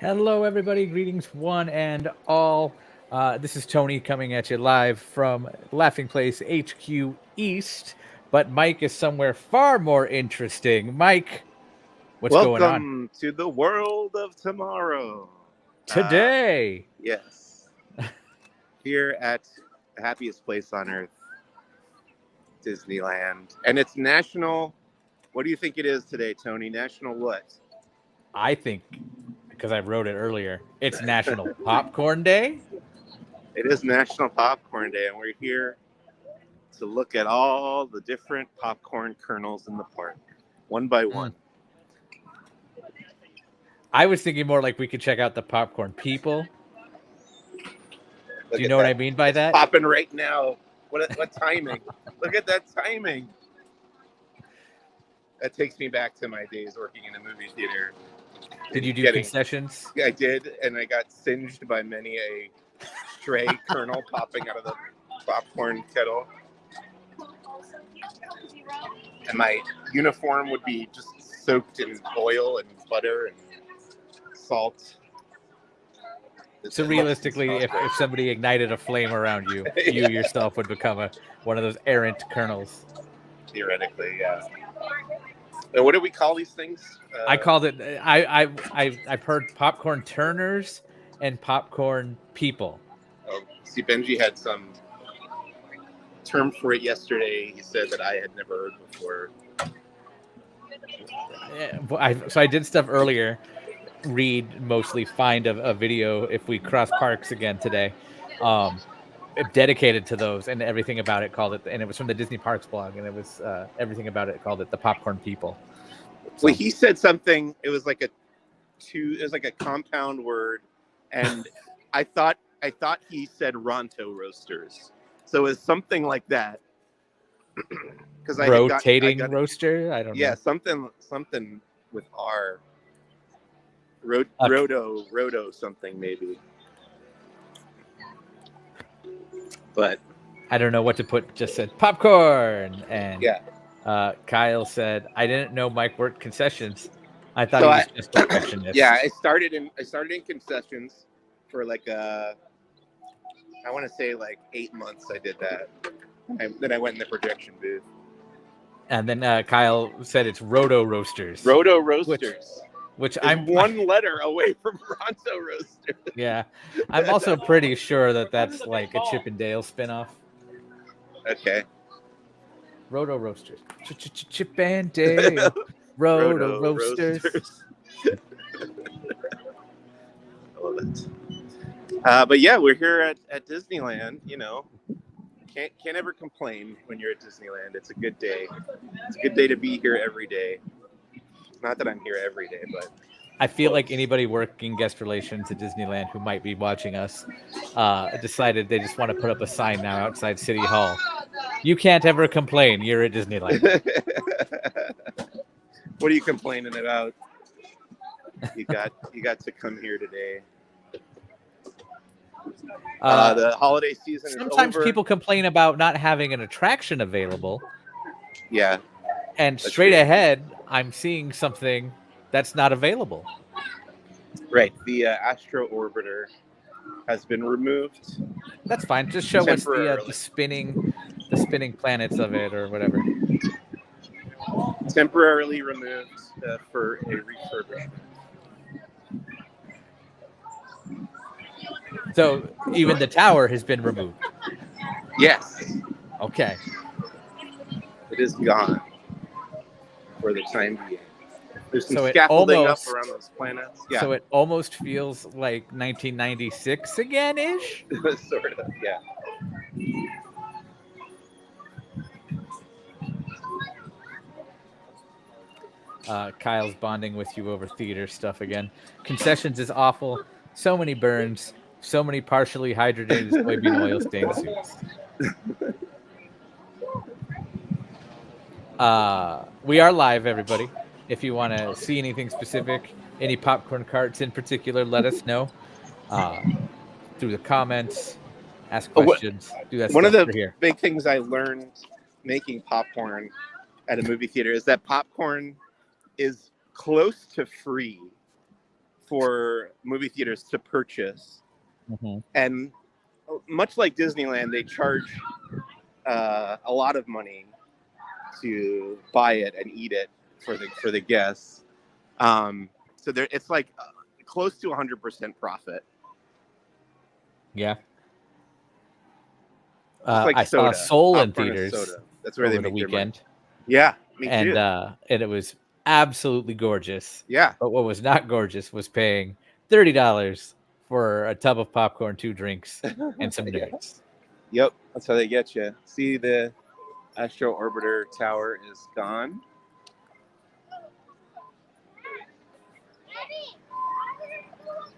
Hello, everybody. Greetings, one and all. This is Tony coming at you live from Laughing Place HQ East, but Mike is somewhere far more interesting. Mike, what's going on Welcome to the world of tomorrow. Uh, today? yes, here at the happiest place on earth, Disneyland. And it's national. What do you think it is today, Tony? National what? I think, because I wrote it earlier, it's National Popcorn Day. It is National Popcorn Day, and we're here to look at all the different popcorn kernels in the park, one by one. I was thinking more like we could check out the popcorn people. Look Do you at know what that. I mean by It's that? popping right now. What timing? Look at that timing. That takes me back to my days working in a movie theater. Did you do concessions? Yeah, I did, and I got singed by many a stray kernel popping out of the popcorn kettle. And my uniform would be just soaked in oil and butter and salt. So realistically, if somebody ignited a flame around you, you yourself would become one of those errant kernels. Theoretically, yeah. And what do we call these things? I called it. I've heard popcorn turners and popcorn people. See, Benji had some term for it yesterday. He said that I had never heard before. So I did stuff earlier. Read mostly, find a video if we cross parks again today, dedicated to those, and everything about it called it, and it was from the Disney Parks blog, and it was everything about it called it the popcorn people. So, well, he said something. It was like a compound word, and I thought he said Ronto Roasters. So it's something like that. Because rotating roaster. I don't know. Yeah, something with R. Roto something maybe. But I don't know what to put. Just said popcorn, and yeah. Kyle said, "I didn't know Mike worked concessions. I thought he was just a perfectionist." Yeah, I started in concessions for like I want to say like 8 months. I did that. Then I went in the projection booth. And then Kyle said it's Roto Roasters. Roto Roasters. Which I'm one letter away from Roto Roaster. Yeah, I'm also pretty sure that's like a Chip and Dale spinoff. Okay. Roto Roasters. Chip and Dale. Roto Roasters. I love it. But yeah, we're here at Disneyland. You know, can't ever complain when you're at Disneyland. It's a good day. It's a good day to be here every day. Not that I'm here every day, but I feel like anybody working guest relations at Disneyland who might be watching us decided they just want to put up a sign now outside City Hall. You can't ever complain. You're at Disneyland. What are you complaining about? You got to come here today. The holiday season is over. Sometimes people complain about not having an attraction available. Yeah. And straight ahead, I'm seeing something that's not available. Right. The Astro Orbiter has been removed. That's fine. Just show us the spinning planets of it or whatever. Temporarily removed for a refurbishment. So even the tower has been removed. Yes. Okay. It is gone for the time being. There's some scaffolding up around those planets. Yeah. So it almost feels like 1996 again-ish? Sort of, yeah. Kyle's bonding with you over theater stuff again. Concessions is awful. So many burns. So many partially hydrated soybean oil stained suits. We are live, everybody. If you want to see anything specific, any popcorn carts in particular, let us know through the comments. Ask questions. Do that. One of the big things I learned making popcorn at a movie theater is that popcorn is close to free for movie theaters to purchase. Mm-hmm. And much like Disneyland, they charge a lot of money to buy it and eat it for the guests. So there, it's like close to 100% profit. Yeah. Like I saw soda, Soul in popcorn and theaters soda. That's where over they the make their money. weekend. Yeah, me And too. and it was absolutely gorgeous. Yeah. But what was not gorgeous was paying $30 for a tub of popcorn, 2 drinks, and some nerds. Yep, that's how they get you. See, the Astro Orbiter Tower is gone.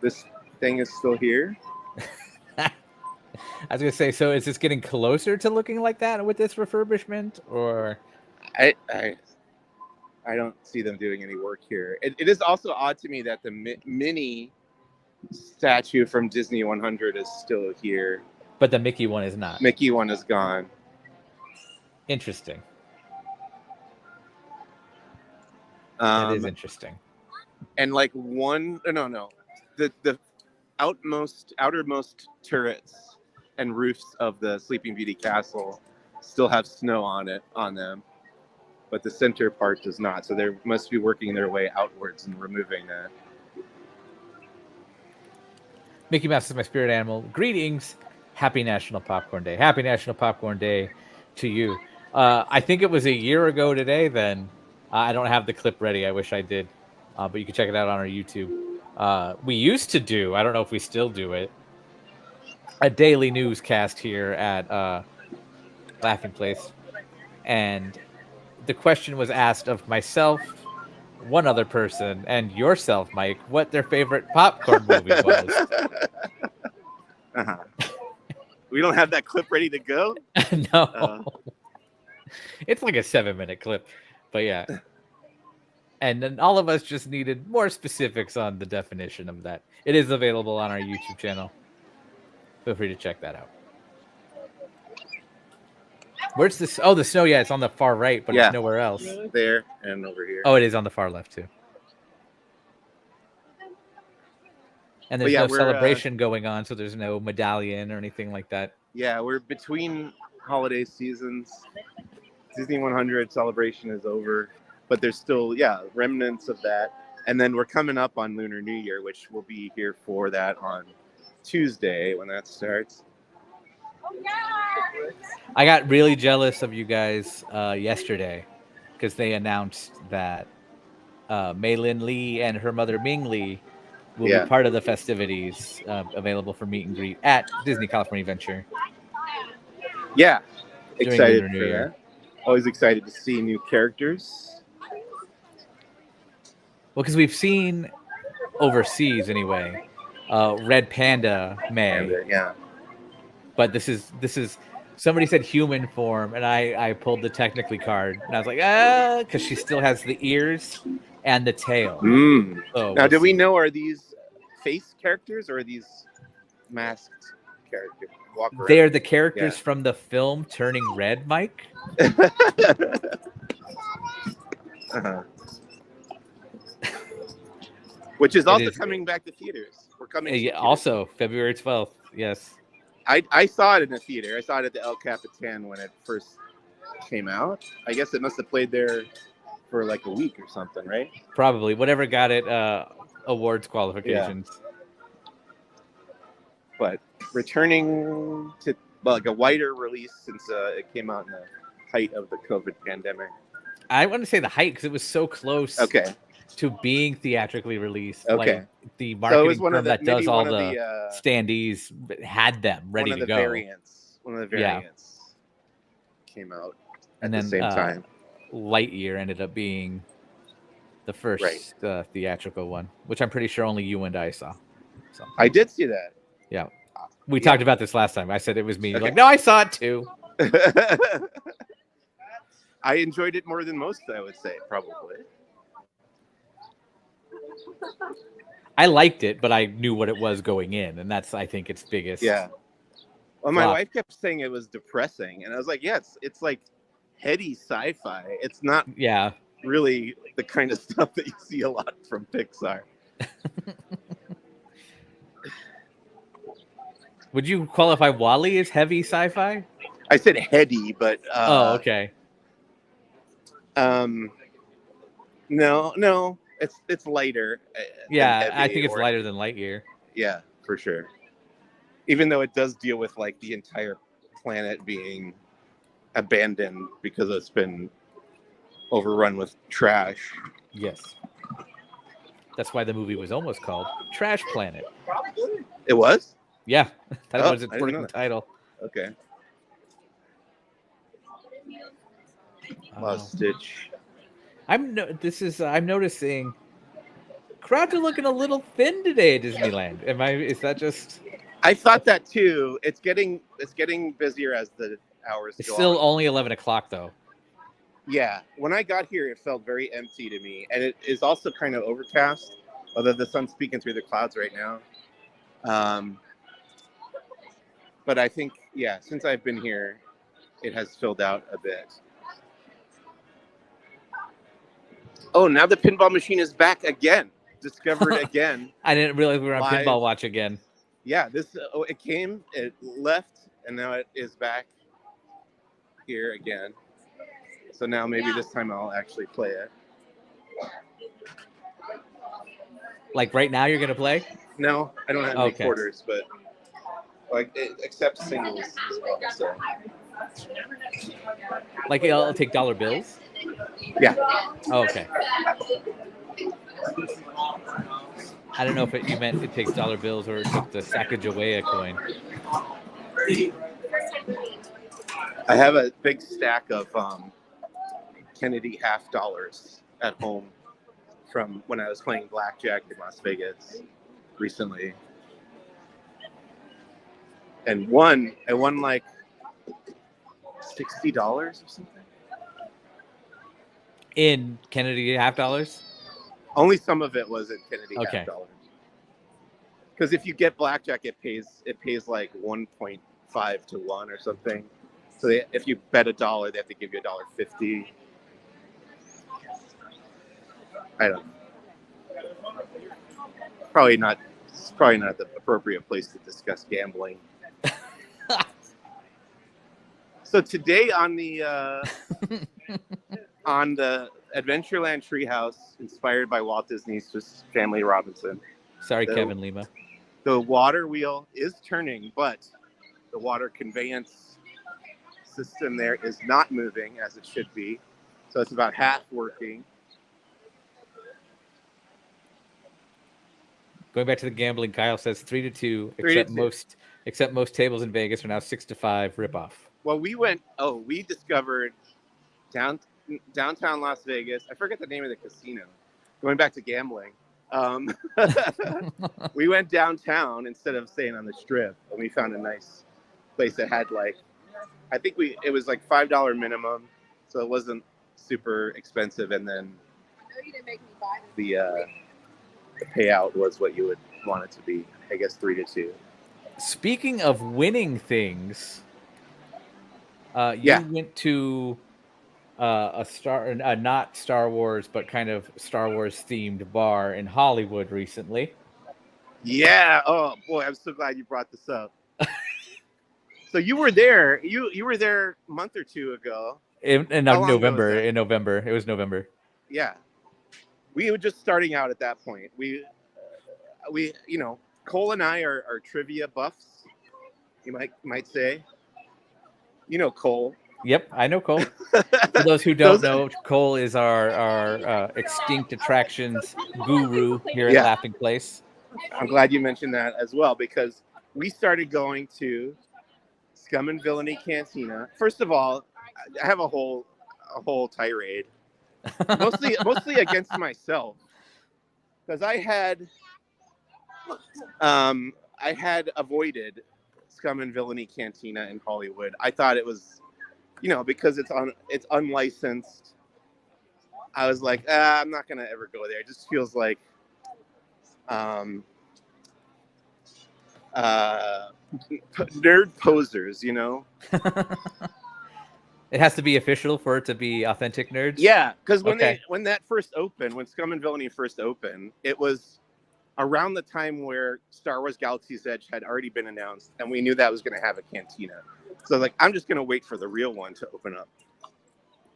This thing is still here. I was gonna say, so is this getting closer to looking like that with this refurbishment, or I don't see them doing any work here. It is also odd to me that the mini statue from Disney 100 is still here, but the Mickey one is not? Mickey one is gone. Interesting. That is interesting. And like the outermost turrets and roofs of the Sleeping Beauty castle still have snow on them, but the center part does not. So they must be working their way outwards and removing that. Mickey Mouse is my spirit animal. Greetings. Happy National Popcorn Day. Happy National Popcorn Day to you. I think it was a year ago today then. I don't have the clip ready. I wish I did. But you can check it out on our YouTube. We used to do, I don't know if we still do it, a daily newscast here at Laughing Place. And the question was asked of myself, one other person, and yourself, Mike, what their favorite popcorn movie was. Uh-huh. We don't have that clip ready to go? No. It's like a 7-minute clip, but yeah. And then all of us just needed more specifics on the definition of that. It is available on our YouTube channel. Feel free to check that out. Where's this? Oh, the snow. Yeah, it's on the far right, but it's nowhere else. There and over here. Oh, it is on the far left too. And there's no celebration going on, so there's no medallion or anything like that. Yeah, we're between holiday seasons. Disney 100 celebration is over, but there's still, remnants of that. And then we're coming up on Lunar New Year, which we'll be here for that on Tuesday when that starts. I got really jealous of you guys yesterday because they announced that Mei-Lin Lee and her mother Ming Lee will be part of the festivities available for meet and greet at Disney California Adventure. Yeah, excited for that. Always excited to see new characters. Well, because we've seen overseas anyway, Red Panda May. Yeah. But this is somebody said human form, and I pulled the technically card, and I was like, because she still has the ears and the tail. So now, do we know, are these face characters or are these masked characters? They're the characters from the film Turning Red, Mike. Which is also coming back to theaters. We're coming. To also February 12th. Yes. I saw it in the theater. I saw it at the El Capitan when it first came out. I guess it must have played there for like a week or something, right? Probably. Whatever got it awards qualifications. Yeah. But returning to like a wider release since it came out in the height of the COVID pandemic. I want to say the height because it was so close to being theatrically released. Okay. Like, the marketing firm that does all the standees had them ready to go. One of the variants came out at the same time. Lightyear ended up being the first theatrical one, which I'm pretty sure only you and I saw. So I did see that. Yeah. We talked about this last time. I said it was me. You're like, no, I saw it too. I enjoyed it more than most, I would say, probably. I liked it, but I knew what it was going in, and that's, I think, its biggest. Yeah. Well, my wife kept saying it was depressing, and I was like, it's like heady sci-fi. It's not really the kind of stuff that you see a lot from Pixar. Would you qualify WallE as heavy sci-fi? I said heady, but Oh, okay. No, it's lighter than Yeah, I heavy, think it's or lighter than Lightyear. yeah, for sure. Even though it does deal with like the entire planet being abandoned because it's been overrun with trash. Yes. That's why the movie was almost called Trash Planet. It was? Yeah, that Oh, was its I didn't know working that. title. Okay. Stitch. I'm noticing crowds are looking a little thin today at Disneyland. Is that just I thought that too. It's getting busier as the hours it's go still on. only 11 o'clock though. Yeah, when I got here, it felt very empty to me, and it is also kind of overcast. Although the sun's peeking through the clouds right now, but I think since I've been here, it has filled out a bit. Oh, now the pinball machine is back again, discovered again. I didn't realize we were on Live. Pinball Watch again. Yeah, it came, it left, and now it is back here again. So now maybe this time I'll actually play it. Like right now, you're gonna play? No, I don't have any quarters, but like it accepts singles as well. So. Like it'll take dollar bills? Yeah. Oh, okay. I don't know if you meant it takes dollar bills or it took the Sacagawea coin. I have a big stack of Kennedy $50 at home from when I was playing blackjack in Las Vegas recently. And I won like $60 or something. In Kennedy $50? Only some of it was in Kennedy Okay. $50. Because if you get blackjack, it pays like 1.5 to 1 or something. So if you bet $1, they have to give you $1.50. I don't know. It's probably not the appropriate place to discuss gambling. So today on the Adventureland Treehouse, inspired by Walt Disney's Family Robinson. Sorry, Kevin Lima. The water wheel is turning, but the water conveyance system there is not moving as it should be. So it's about half working. Going back to the gambling, Kyle says 3-2, 3-2. except most tables in Vegas are now 6-5 ripoff. Well, we discovered downtown Las Vegas. I forget the name of the casino. Going back to gambling. We went downtown instead of staying on the strip, and we found a nice place that had it was like $5 minimum, so it wasn't super expensive, and then the payout was what you would want it to be. I guess 3-2. Speaking of winning things, you went to a not Star Wars, but kind of Star Wars themed bar in Hollywood recently. Yeah. Oh boy, I'm so glad you brought this up. So you were there. You were there a month or two ago. In November. In November, it was November. Yeah. We were just starting out at that point. We Cole and I are trivia buffs. You might say. You know Cole. Yep, I know Cole. For those who don't know, Cole is our extinct attractions guru here at Laughing Place. I'm glad you mentioned that as well, because we started going to Scum and Villainy Cantina. First of all, I have a whole tirade, mostly against myself, because I had avoided Scum and Villainy Cantina in Hollywood. I thought it was, because it's unlicensed. I was like, I'm not gonna ever go there. It just feels like nerd posers, It has to be official for it to be authentic nerds. Yeah, because when that first opened, when Scum and Villainy first opened, it was around the time where Star Wars Galaxy's Edge had already been announced, and we knew that was going to have a cantina. So like, I'm just going to wait for the real one to open up.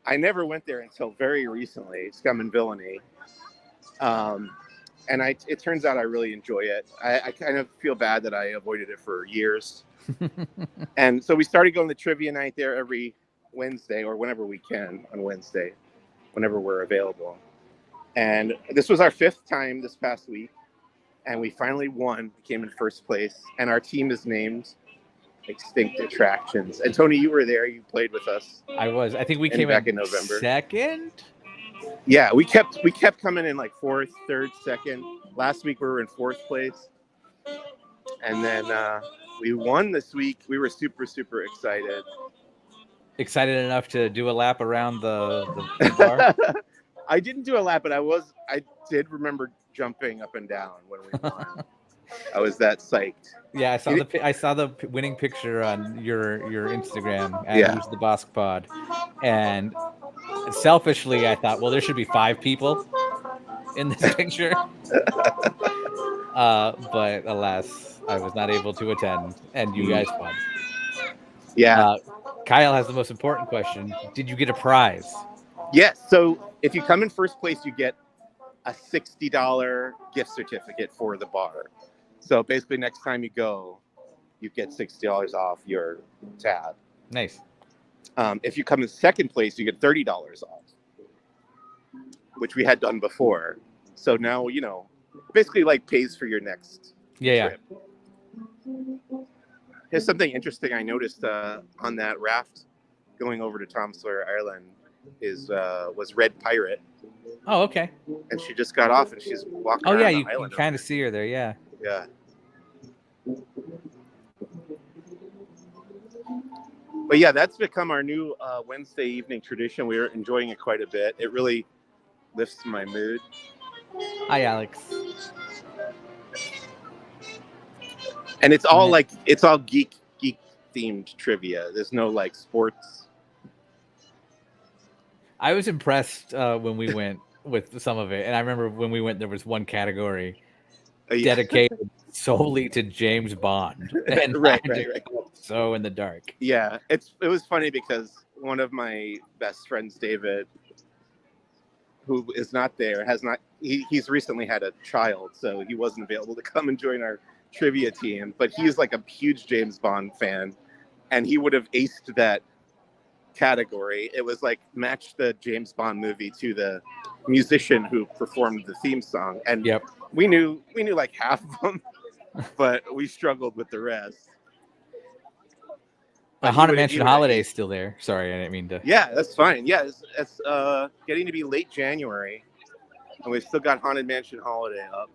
I never went there until very recently, Scum and Villainy. And it turns out I really enjoy it. I kind of feel bad that I avoided it for years. And so we started going to trivia night there every Wednesday, or whenever we can on Wednesday, whenever we're available. And this was our 5th time this past week. And we finally won, came in first place. And our team is named Extinct Attractions. And Tony, you were there. You played with us. I was. I think we came back in November. Second. Yeah, we kept coming in like 4th, 3rd, 2nd. Last week we were in 4th place. And then we won this week. We were super, super excited. Excited enough to do a lap around the bar? I didn't do a lap, but I did remember jumping up and down when we won. I was that psyched. Yeah, I saw the winning picture on your Instagram at Yeah. Who's the Boss Pod, and selfishly I thought, well, there should be 5 people in this picture. But alas, I was not able to attend, and you guys won. Yeah. Kyle has the most important question. Did you get a prize? Yes. So if you come in first place, you get a $60 gift certificate for the bar. So basically, next time you go, you get $60 off your tab. Nice. If you come in second place, you get $30 off, which we had done before. So now, basically like pays for your next trip. Here's something interesting I noticed on that raft going over to Tom Sawyer Island was Red Pirate. Oh, okay. And she just got off and she's walking around the the island. You kind of see her there, yeah. Yeah. But yeah, that's become our new Wednesday evening tradition. We're enjoying it quite a bit. It really lifts my mood. Hi, Alex. And it's all geek themed trivia. There's no like sports. I was impressed when we went with some of it, and I remember when we went, there was one category dedicated solely to James Bond, and right. So in the dark. Yeah, it was funny because one of my best friends, David, who is not there, he's recently had a child, so he wasn't available to come and join our trivia team. But he's like a huge James Bond fan, and he would have aced that category. It was like match the James Bond movie to the musician who performed the theme song, and we knew like half of them, but we struggled with the rest. Haunted Mansion Holiday is still there. Sorry, I didn't mean to. Yeah, that's fine. Yeah, it's getting to be late January, and we've still got Haunted Mansion Holiday up.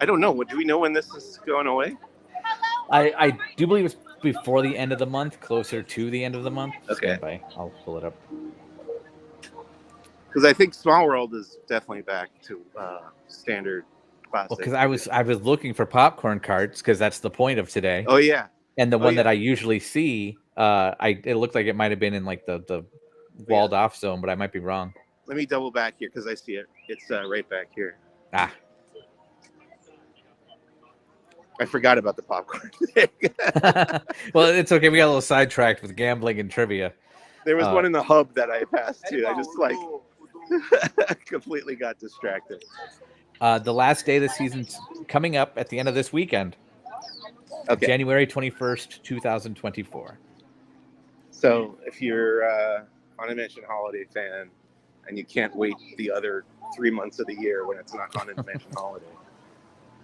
I don't know. Do we know when this is going away? I do believe it's before the end of the month, closer to the end of the month. Okay. I'll pull it up. Because I think Small World is definitely back to standard classic. Well, because I was looking for popcorn carts, because that's the point of today. Oh yeah. And the one that I usually see, it looked like it might have been in like the walled off zone, but I might be wrong. Let me double back here because I see it. It's right back here. Ah. I forgot about the popcorn. Well, it's okay. We got a little sidetracked with gambling and trivia. There was one in the hub that I passed too. I just completely got distracted. The last day of the season's coming up at the end of this weekend. Okay. January 21st, 2024. So if you're a Haunted Mansion Holiday fan and you can't wait the other 3 months of the year when it's not Haunted Mansion Holiday.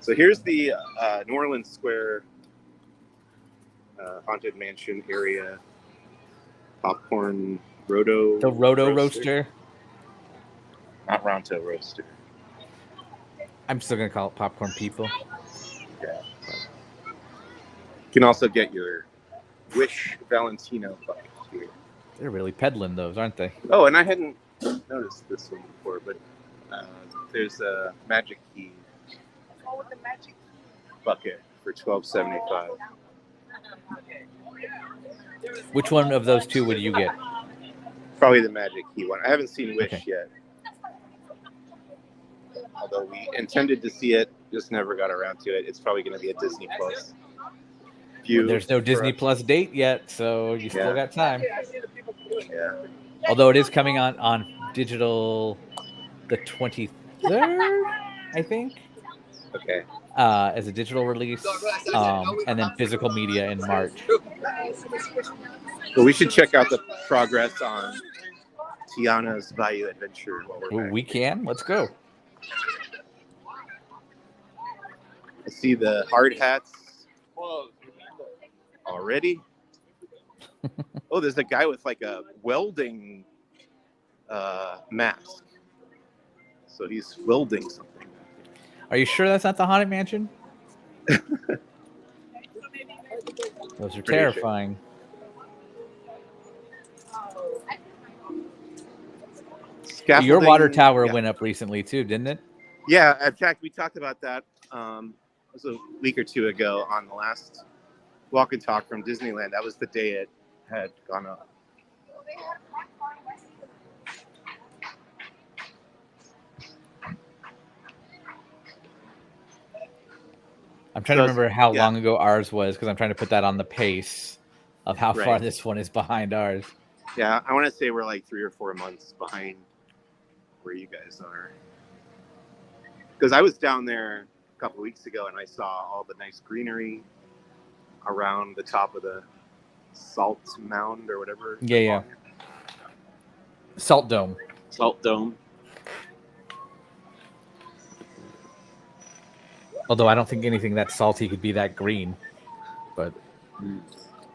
So here's the New Orleans Square Haunted Mansion area popcorn Roto. The Roto Roaster. Not Roto Roaster. I'm still gonna call it Popcorn People. Yeah. You can also get your Wish Valentino bucket here. They're really peddling those, aren't they? Oh, and I hadn't noticed this one before, but there's a Magic Key bucket for $12.75. Which one of those two would you get? Probably the Magic Key one. I haven't seen Wish yet. although we intended to see it, just never got around to it. It's probably going to be a Disney Plus. Well, there's no Disney Plus date yet, so you still got time. Yeah. Although it is coming on digital the 23rd, I think. Okay. As a digital release, and then physical media in March. Well, we should check out the progress on Tiana's Bayou Adventure while we're back. We can. Let's go. I see the hard hats already. Oh, there's a guy with like a welding mask. So he's welding something. Are you sure that's not the Haunted Mansion? Those are terrifying. Sure. Your water tower went up recently too, didn't it? Yeah, in fact, we talked about that. It was a week or two ago on the last Walk and Talk from Disneyland. That was the day it had gone up. I'm trying to remember how long ago ours was because I'm trying to put that on the pace of how far this one is behind ours. Yeah, I want to say we're like 3 or 4 months behind where you guys are. Because I was down there a couple weeks ago and I saw all the nice greenery around the top of the salt mound or whatever. Yeah. Salt Dome. Salt Dome. Although I don't think anything that salty could be that green. But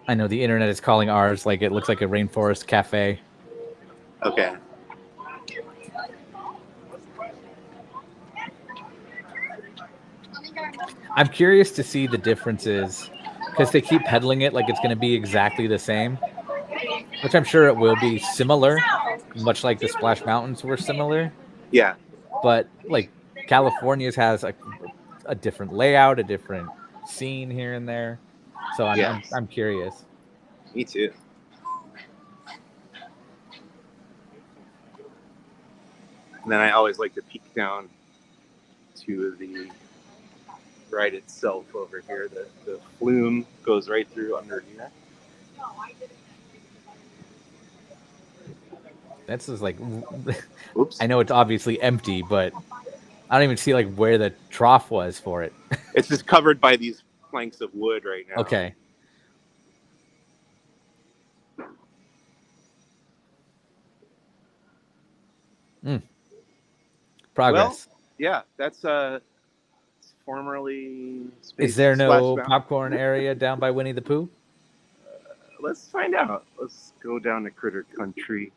I know the internet is calling ours like it looks like a rainforest cafe. Okay. I'm curious to see the differences because they keep peddling it like it's going to be exactly the same, which I'm sure it will be similar, much like the Splash Mountains were similar. Yeah. But like California's has a different layout, a different scene here and there. So I'm curious. Me too. And then I always like to peek down to the ride itself over here. The flume goes right through under here. That's just like, oops. I know it's obviously empty, but I don't even see like where the trough was for it. It's just covered by these planks of wood right now. Okay. Progress. Well, yeah, that's formerly. Is there no popcorn area down by Winnie the Pooh? Let's find out. Let's go down to Critter Country.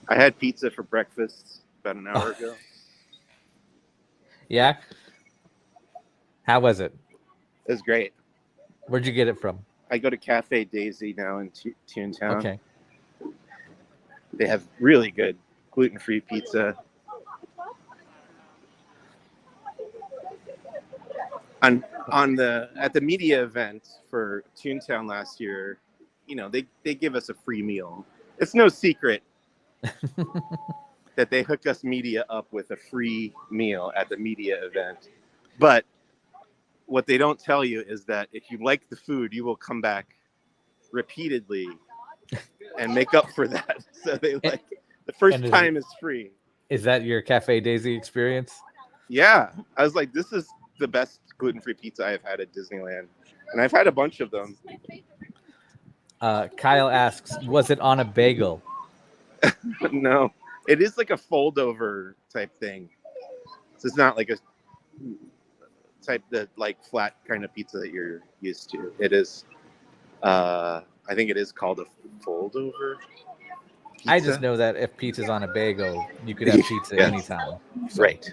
I had pizza for breakfast about an hour ago. Yeah? How was it? It was great. Where'd you get it from? I go to Cafe Daisy now in Toontown. Okay. They have really good gluten-free pizza. At the media event for Toontown last year, they give us a free meal. It's no secret that they hook us media up with a free meal at the media event. But what they don't tell you is that if you like the food, you will come back repeatedly and make up for that. So the first time is free. Is that your Cafe Daisy experience? Yeah. I was like, this is the best gluten-free pizza I've had at Disneyland. And I've had a bunch of them. Kyle asks, was it on a bagel? No. It is like a fold-over type thing. So it's not like a type that like flat kind of pizza that you're used to. It is I think it is called a fold over pizza. I just know that if pizza's on a bagel, you could have pizza anytime. So. Right.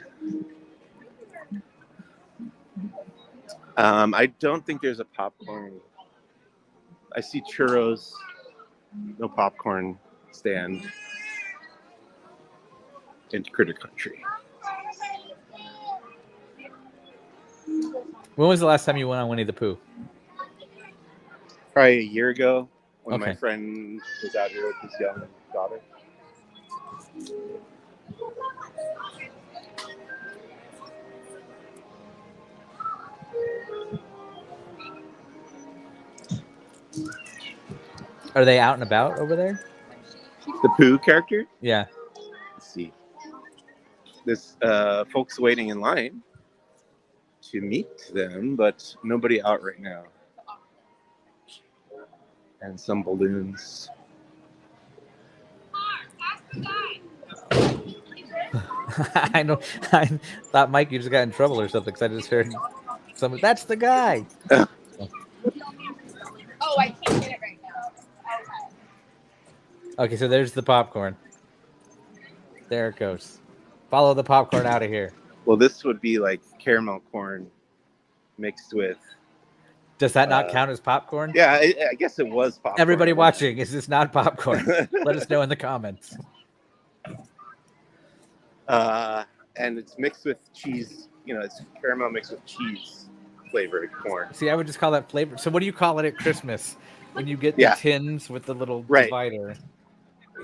I don't think there's a popcorn. I see churros, no popcorn stand in Critter Country. When was the last time you went on Winnie the Pooh? Probably a year ago. when my Okay. friend was out here with his young daughter. Are they out and about over there? The Pooh character? Yeah. Let's see. There's folks waiting in line to meet them, but nobody out right now. And some balloons. I know. I thought Mike, you just got in trouble or something because I just heard somebody. That's the guy. Oh, I can't get it right now. Okay. Okay, so there's the popcorn. There it goes. Follow the popcorn out of here. Well, this would be like caramel corn mixed with. Does that not count as popcorn? Yeah, I guess it was popcorn. Everybody watching, is this not popcorn? Let us know in the comments. And it's mixed with cheese. You know, it's caramel mixed with cheese flavored corn. See, I would just call that flavor. So what do you call it at Christmas when you get the Yeah. tins with the little Right. divider?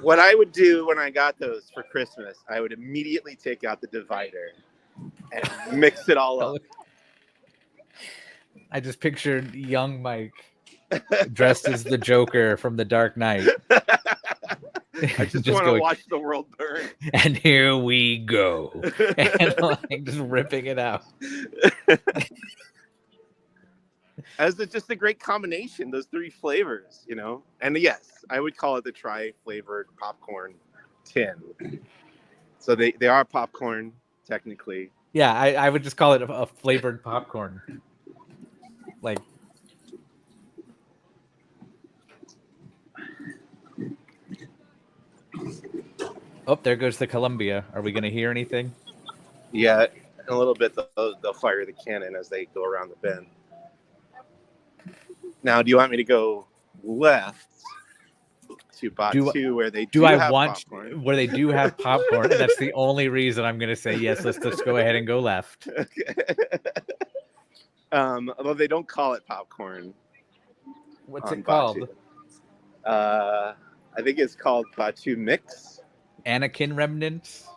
What I would do when I got those for Christmas, I would immediately take out the divider and mix it all up. I just pictured young Mike dressed as the Joker from The Dark Knight. I just want to going, watch the world burn. and here we go. And like just ripping it out. As just a great combination, those three flavors, you know. And yes, I would call it the tri-flavored popcorn tin. So they are popcorn technically. Yeah, I would just call it a flavored popcorn. Like, oh, there goes the Columbia. Are we going to hear anything? Yeah, in a little bit they'll fire the cannon as they go around the bend. Now, do you want me to go left to Batu where they do have popcorn? Where they do have popcorn? That's the only reason I'm going to say yes. Let's just go ahead and go left. Okay. Although they don't call it popcorn. What's it called? I think it's called Batu Mix. Anakin remnants.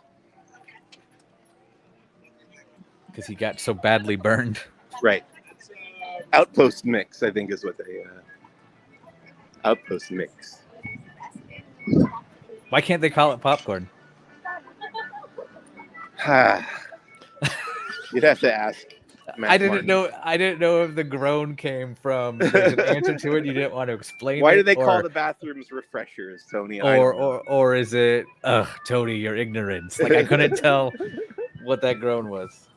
Because he got so badly burned. Right. Outpost Mix, I think, is what they. Outpost Mix. Why can't they call it popcorn? You'd have to ask. Matt I didn't Martin. know. I didn't know if the groan came from. There's an answer to it. You didn't want to explain. Why it, do they or, call the bathrooms refreshers, Tony? I don't know. or is it? Ugh, Tony, your ignorance. Like I couldn't tell what that groan was.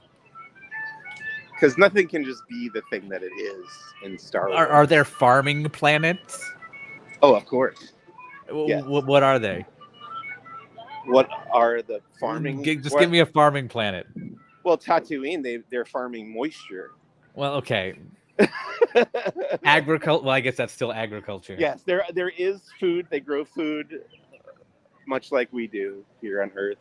Because nothing can just be the thing that it is in Star Wars. Are there farming planets? Oh, of course. Yeah. What are they? What are the farming? Just give me a farming planet. Well, Tatooine, they're farming moisture. Well, okay. Agriculture. Well, I guess that's still agriculture. Yes, there is food. They grow food, much like we do here on Earth.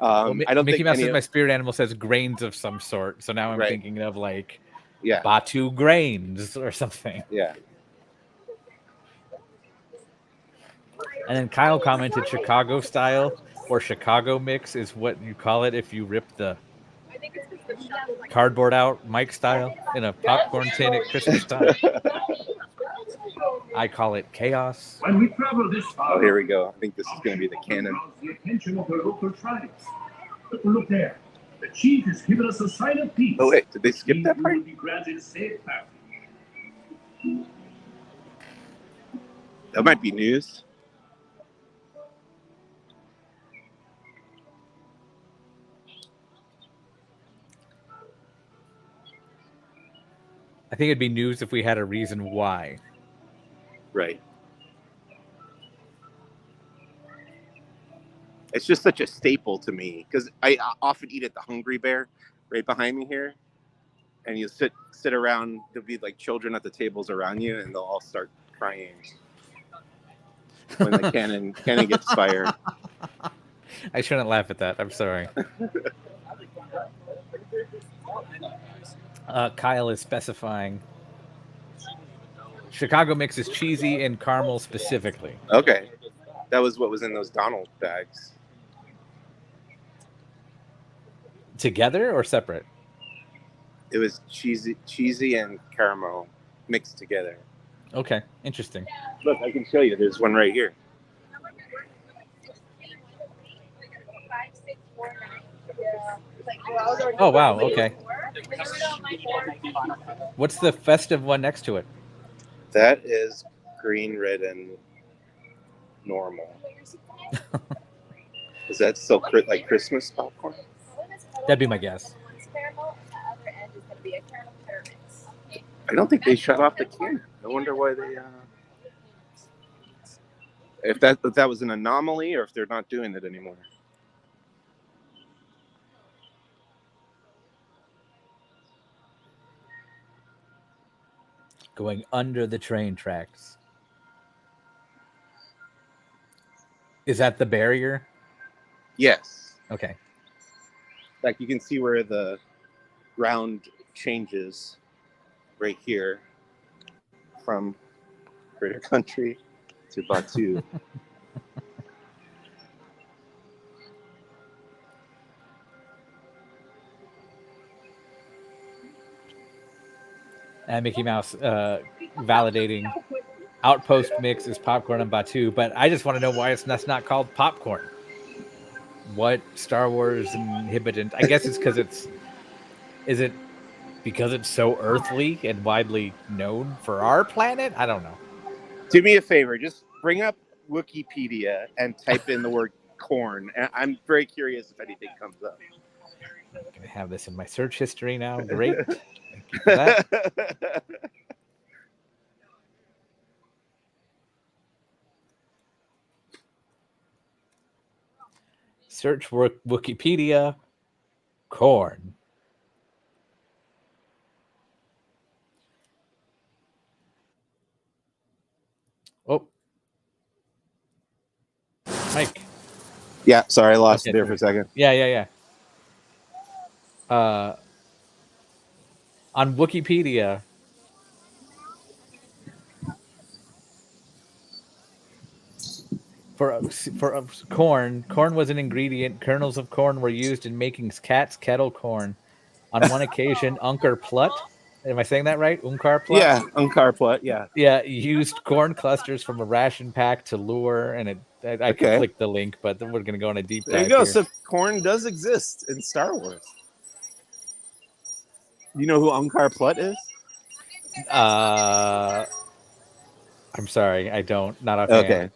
Well, I don't Mickey think Mouse says my spirit animal says grains of some sort. So now I'm Right. thinking of like Yeah, Batu grains or something. yeah. And then Kyle commented Chicago style or Chicago mix is what you call it if you rip the cardboard out Mike style in a popcorn tin at Christmas time. I call it chaos. When we travel this far, Oh, here we go. I think this is going to be the cannon. the attention of the local tribes. Look there. The chief has given us a sign of peace. Oh wait, did they skip He that part? will be granted safe passage. That might be news. I think it'd be news if we had a reason why. Right. It's just such a staple to me because I often eat at the Hungry Bear right behind me here, and you sit around. There'll be like children at the tables around you, and they'll all start crying when the cannon gets fired. I shouldn't laugh at that. I'm sorry. Kyle is specifying Chicago mix is cheesy and caramel specifically. Okay, that was what was in those Donald bags. Together or separate? It was cheesy and caramel mixed together. Okay, interesting. Look, I can show you. There's one right here. Oh wow, okay. What's the festive one next to it? That is green, red, and normal. Is that still like Christmas popcorn? That'd be my guess. I don't think they shut off the can. I wonder why they. If that was an anomaly, or if they're not doing it anymore. Going under the train tracks. Is that the barrier? Yes. Okay. Like you can see where the round changes right here from Greater Country to Batu. And Mickey Mouse validating Outpost mix is popcorn and Batu, but I just want to know why that's not called popcorn. What Star Wars inhibitant? I guess it's because is it because it's so earthly and widely known for our planet? I don't know. Do me a favor, just bring up Wikipedia and type in the word corn. I'm very curious if anything comes up. I'm gonna have this in my search history now. Great. Thank you for that. Search Wikipedia corn. Oh, Mike. Yeah, sorry, I lost it there for a second. Yeah. On Wikipedia, for corn was an ingredient. Kernels of corn were used in making cat's kettle corn. On one occasion, Unkar Plut, am I saying that right? Unkar Plut? Yeah, Unkar Plut, yeah. Yeah, used corn clusters from a ration pack to lure, and I can click the link, but then we're going to go on a deep dive. There you go. Here. So corn does exist in Star Wars. You know who Unkar Plut is? I'm sorry, I don't. Not offhand. Okay.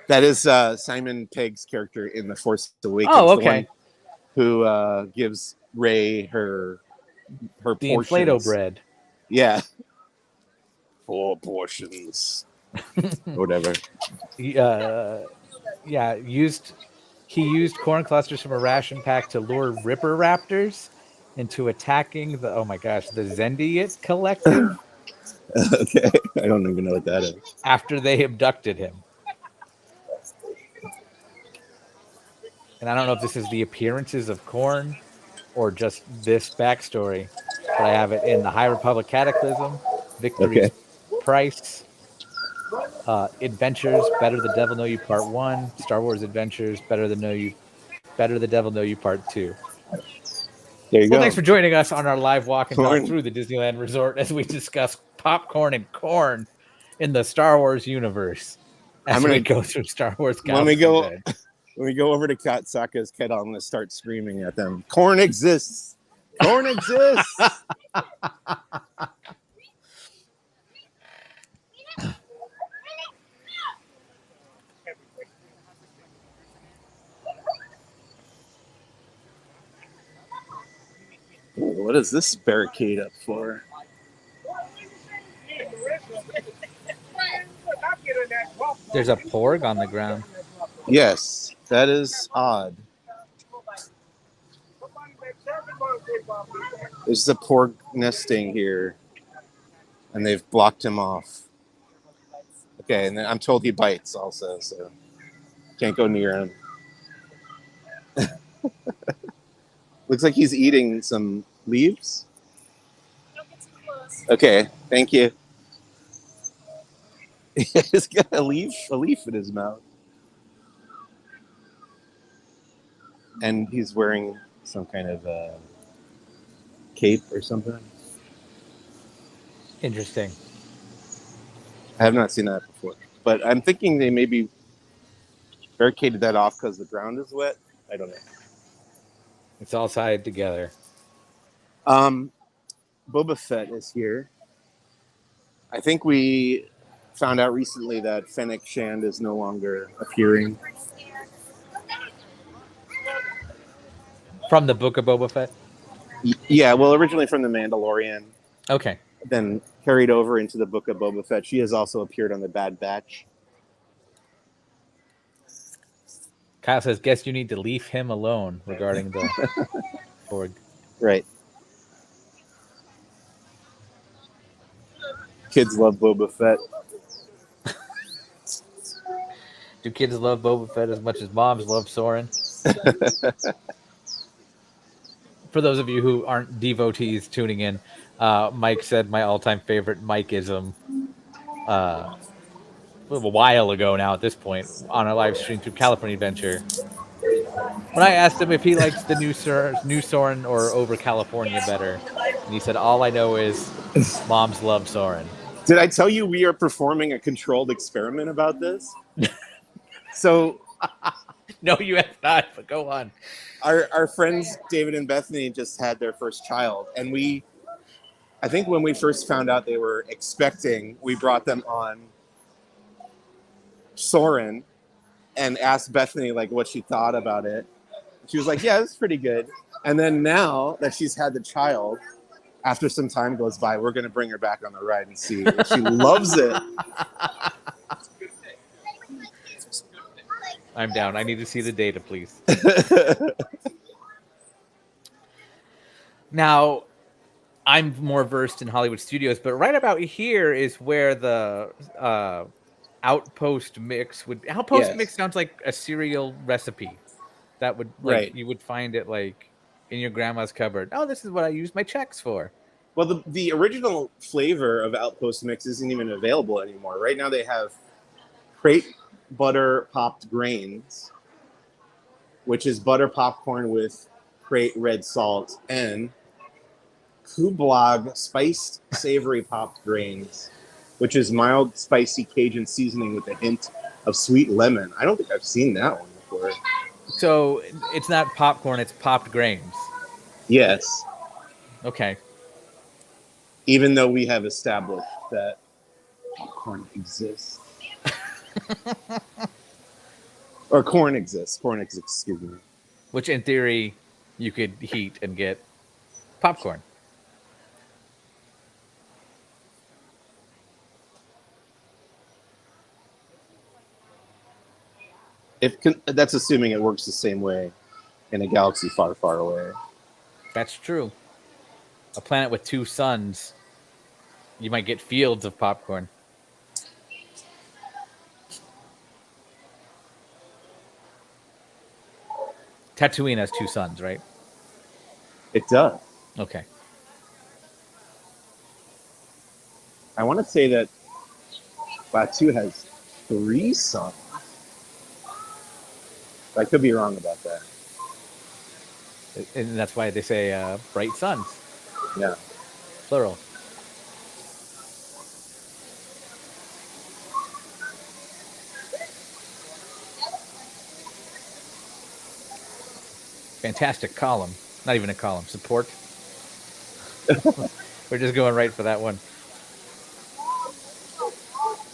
That is Simon Pegg's character in The Force Awakens. Oh, okay. The one who gives Rey her the portions. Inflato bread. Yeah. 4 portions. Whatever. He used corn clusters from a ration pack to lure Ripper Raptors into attacking the Zendiate Collective. Okay. I don't even know what that is. After they abducted him. And I don't know if this is the appearances of Korn or just this backstory, but I have it in the High Republic Cataclysm, Victory's Price, Adventures, Better the Devil Know You Part 1, Star Wars Adventures, Better the Devil Know You Part 2. There you go. Thanks for joining us on our live walk and talk through the Disneyland Resort as we discuss popcorn and corn in the Star Wars universe. As we go through Star Wars Galaxy. When we go over to Katsaka's kettle, I'm going to start screaming at them. Corn exists. Corn exists. What is this barricade up for? There's a porg on the ground. Yes, that is odd. There's a porg nesting here, and they've blocked him off. Okay, and then I'm told he bites also, so can't go near him. Looks like he's eating some leaves. Okay, thank you. He's got a leaf in his mouth, and he's wearing some kind of cape or something. Interesting. I have not seen that before, but I'm thinking they maybe barricaded that off because the ground is wet. I don't know. It's all tied together. Boba Fett is here. I think we found out recently that Fennec Shand is no longer appearing. From the Book of Boba Fett? Yeah, well, originally from The Mandalorian, Okay. then carried over into the Book of Boba Fett. She has also appeared on The Bad Batch. Kyle says, guess you need to leave him alone regarding the Borg. Right. Kids love Boba Fett. Do kids love Boba Fett as much as moms love Soren? For those of you who aren't devotees tuning in, Mike said my all-time favorite Mikeism a while ago now at this point on a live stream through California Adventure. When I asked him if he likes the new Soren or Over California better, and he said, all I know is moms love Soren. Did I tell you we are performing a controlled experiment about this? So No, you have not, but go on. our friends David and Bethany just had their first child, and I think when we first found out they were expecting, we brought them on Soren and asked Bethany like what she thought about it. She was like, yeah, it's pretty good. And then now that she's had the child, after some time goes by, we're going to bring her back on the ride and see if she loves it. I'm down. I need to see the data, please. Now, I'm more versed in Hollywood studios, but right about here is where the Outpost mix would. Outpost Yes. mix sounds like a cereal recipe that would like Right. you would find it like in your grandma's cupboard. Oh, this is what I use my checks for. Well, the original flavor of Outpost mix isn't even available anymore. Right now they have crate butter popped grains, which is butter popcorn with crate red salt, and Kublag spiced savory popped grains, which is mild spicy Cajun seasoning with a hint of sweet lemon. I don't think I've seen that one before. So it's not popcorn; it's popped grains. Yes, Okay. even though we have established that popcorn exists. Or corn exists. Corn exists, excuse me. Which, in theory, you could heat and get popcorn. That's assuming it works the same way in a galaxy far, far away. That's true. A planet with 2 suns, you might get fields of popcorn. Tatooine has 2 suns, right? It does. Okay. I want to say that Batu has 3 suns. I could be wrong about that. And that's why they say bright suns, Yeah. plural. Fantastic column. Not even a column. Support. We're just going right for that one.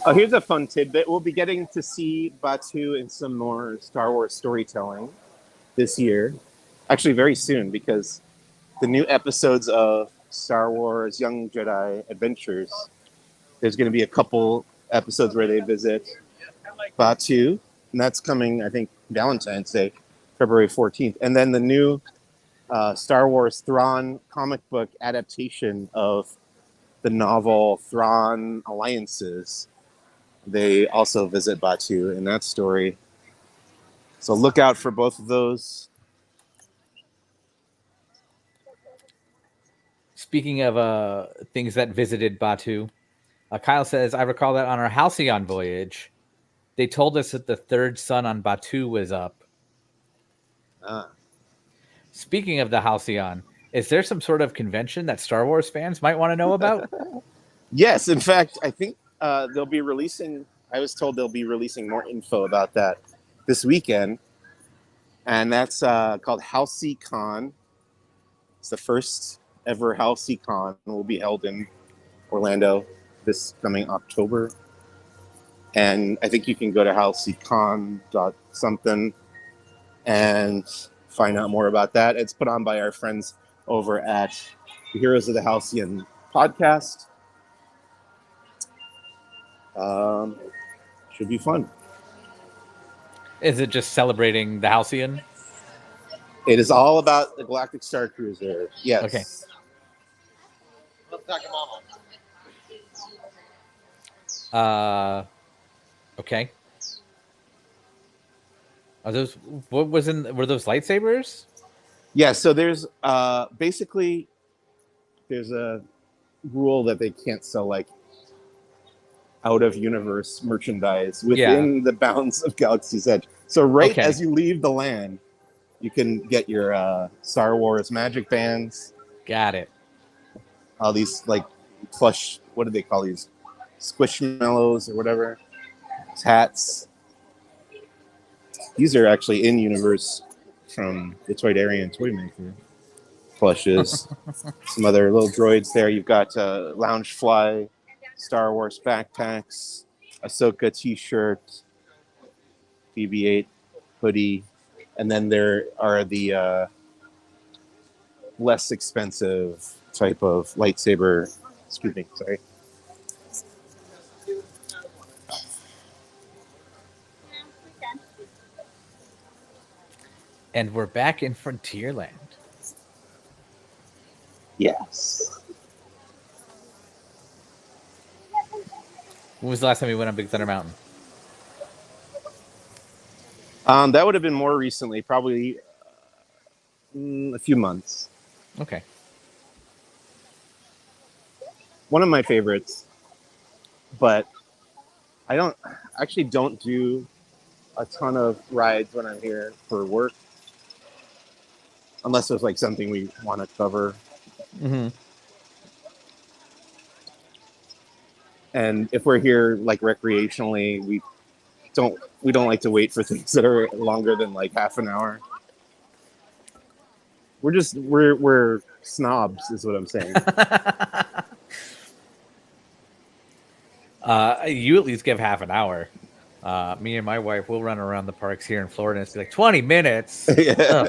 Oh, here's a fun tidbit. We'll be getting to see Batu in some more Star Wars storytelling this year. Actually, very soon, because the new episodes of Star Wars Young Jedi Adventures, there's going to be a couple episodes where they visit Batu, and that's coming, I think, Valentine's Day, February 14th. And then the new Star Wars Thrawn comic book adaptation of the novel Thrawn Alliances, they also visit Batu in that story. So look out for both of those. Speaking of things that visited Batu, Kyle says, I recall that on our Halcyon voyage, they told us that the third sun on Batu was up. Speaking of the Halcyon, is there some sort of convention that Star Wars fans might want to know about? Yes, in fact, I think they'll be releasing. I was told they'll be releasing more info about that this weekend, and that's called Housey Con. It's the first ever Housey Con. Will be held in Orlando this coming October, and I think you can go to houseycon.something and find out more about that. It's put on by our friends over at the Heroes of the Halcyon podcast. Should be fun. Is it just celebrating the Halcyon? It is all about the Galactic Star Cruiser. Yes. Okay. Okay. Are those were those lightsabers? Yeah, so there's basically there's a rule that they can't sell like out of universe merchandise within the bounds of Galaxy's Edge. So as you leave the land, you can get your Star Wars magic bands. Got it. All these like plush, what do they call these? Squishmallows or whatever. Hats. These are actually in universe from the Toydarian Toy Maker. Plushes. Some other little droids there. You've got Loungefly, Star Wars backpacks, Ahsoka t-shirt, BB-8 hoodie, and then there are the less expensive type of lightsaber. Excuse me, sorry. And we're back in Frontierland. Yes. When was the last time we went on Big Thunder Mountain? That would have been more recently, probably a few months. Okay. One of my favorites, but I don't do a ton of rides when I'm here for work, unless there's like something we want to cover. Mm-hmm. And if we're here like recreationally, we don't like to wait for things that are longer than like half an hour. We're snobs, is what I'm saying. You at least give half an hour. Me and my wife will run around the parks here in Florida and it's like 20 minutes. Yeah.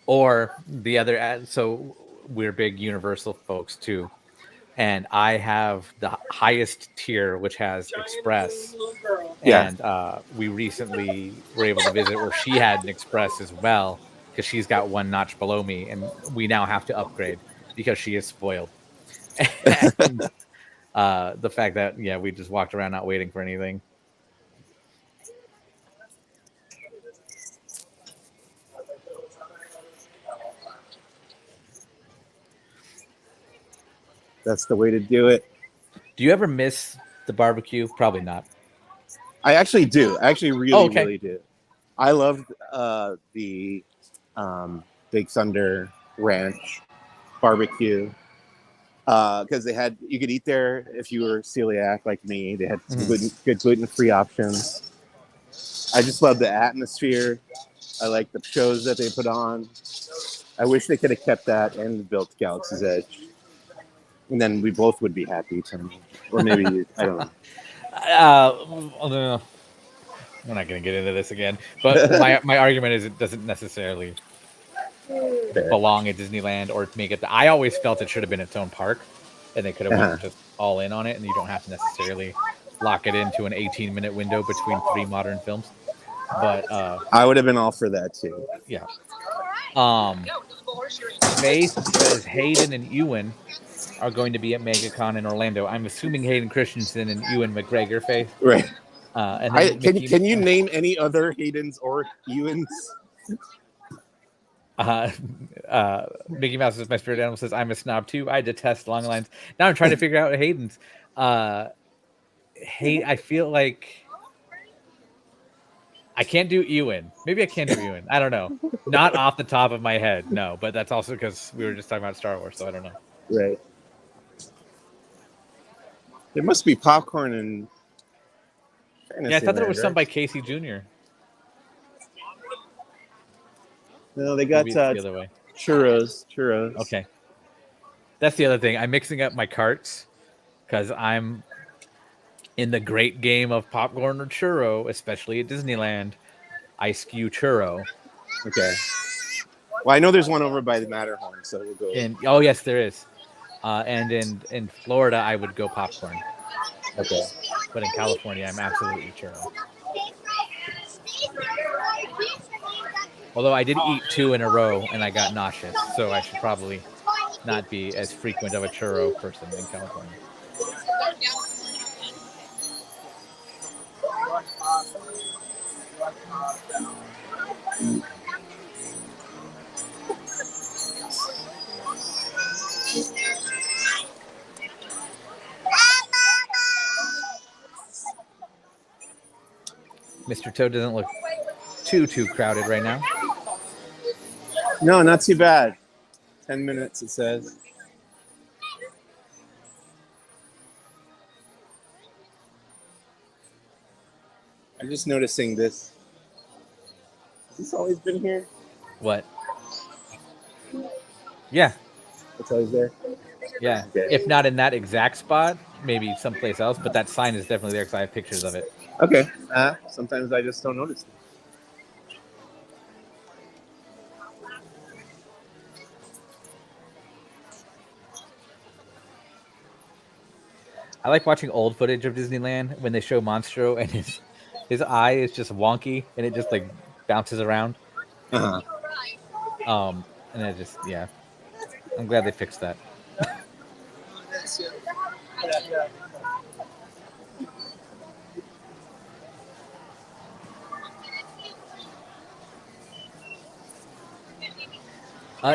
Or the other, so we're big Universal folks too. And I have the highest tier, which has Express. Yeah. And we recently were able to visit where she had an Express as well, because she's got one notch below me. And we now have to upgrade because she is spoiled. And the fact that, we just walked around not waiting for anything. That's the way to do it. Do you ever miss the barbecue? Probably not. I actually do. I actually really do. I loved the Big Thunder Ranch barbecue because you could eat there if you were celiac like me. They had good gluten-free options. I just love the atmosphere. I like the shows that they put on. I wish they could have kept that and built Galaxy's Edge. And then we both would be happy, or maybe I don't know. We're not going to get into this again, but my argument is it doesn't necessarily belong at Disneyland or make it. I always felt it should have been its own park, and they could have went just all in on it, and you don't have to necessarily lock it into an 18-minute window between 3 modern films. But I would have been all for that too. Yeah. Faith says Hayden and Ewan are going to be at MegaCon in Orlando. I'm assuming Hayden Christensen and Ewan McGregor, Faith. Right. And can you name any other Haydens or Ewans? Uh, Mickey Mouse is my spirit animal. Says I'm a snob too. I detest long lines. Now I'm trying to figure out Hayden's. I feel like I can't do Ewan. Maybe I can do Ewan. I don't know. Not off the top of my head, no. But that's also because we were just talking about Star Wars, so I don't know. Right. There must be popcorn and. Yeah, I thought there was some by Casey Jr. No, they got Maybe it's the other way. churros. Okay. That's the other thing. I'm mixing up my carts because I'm in the great game of popcorn or churro, especially at Disneyland. I skew churro. Okay. Well, I know there's one over by the Matterhorn, so we'll go. Oh yes, there is. And in Florida, I would go popcorn. Okay. But in California, I'm absolutely churro. Although I did eat 2 in a row and I got nauseous, so I should probably not be as frequent of a churro person in California. Mr. Toad doesn't look too crowded right now. No, not too bad. 10 minutes, it says. I'm just noticing this. Has this always been here? What? Yeah. It's always there? Yeah. Okay. If not in that exact spot, maybe someplace else, but that sign is definitely there because I have pictures of it. Okay. Sometimes I just don't notice. I like watching old footage of Disneyland when they show Monstro and his eye is just wonky and it just like bounces around. Uh-huh. And it just, yeah. I'm glad they fixed that.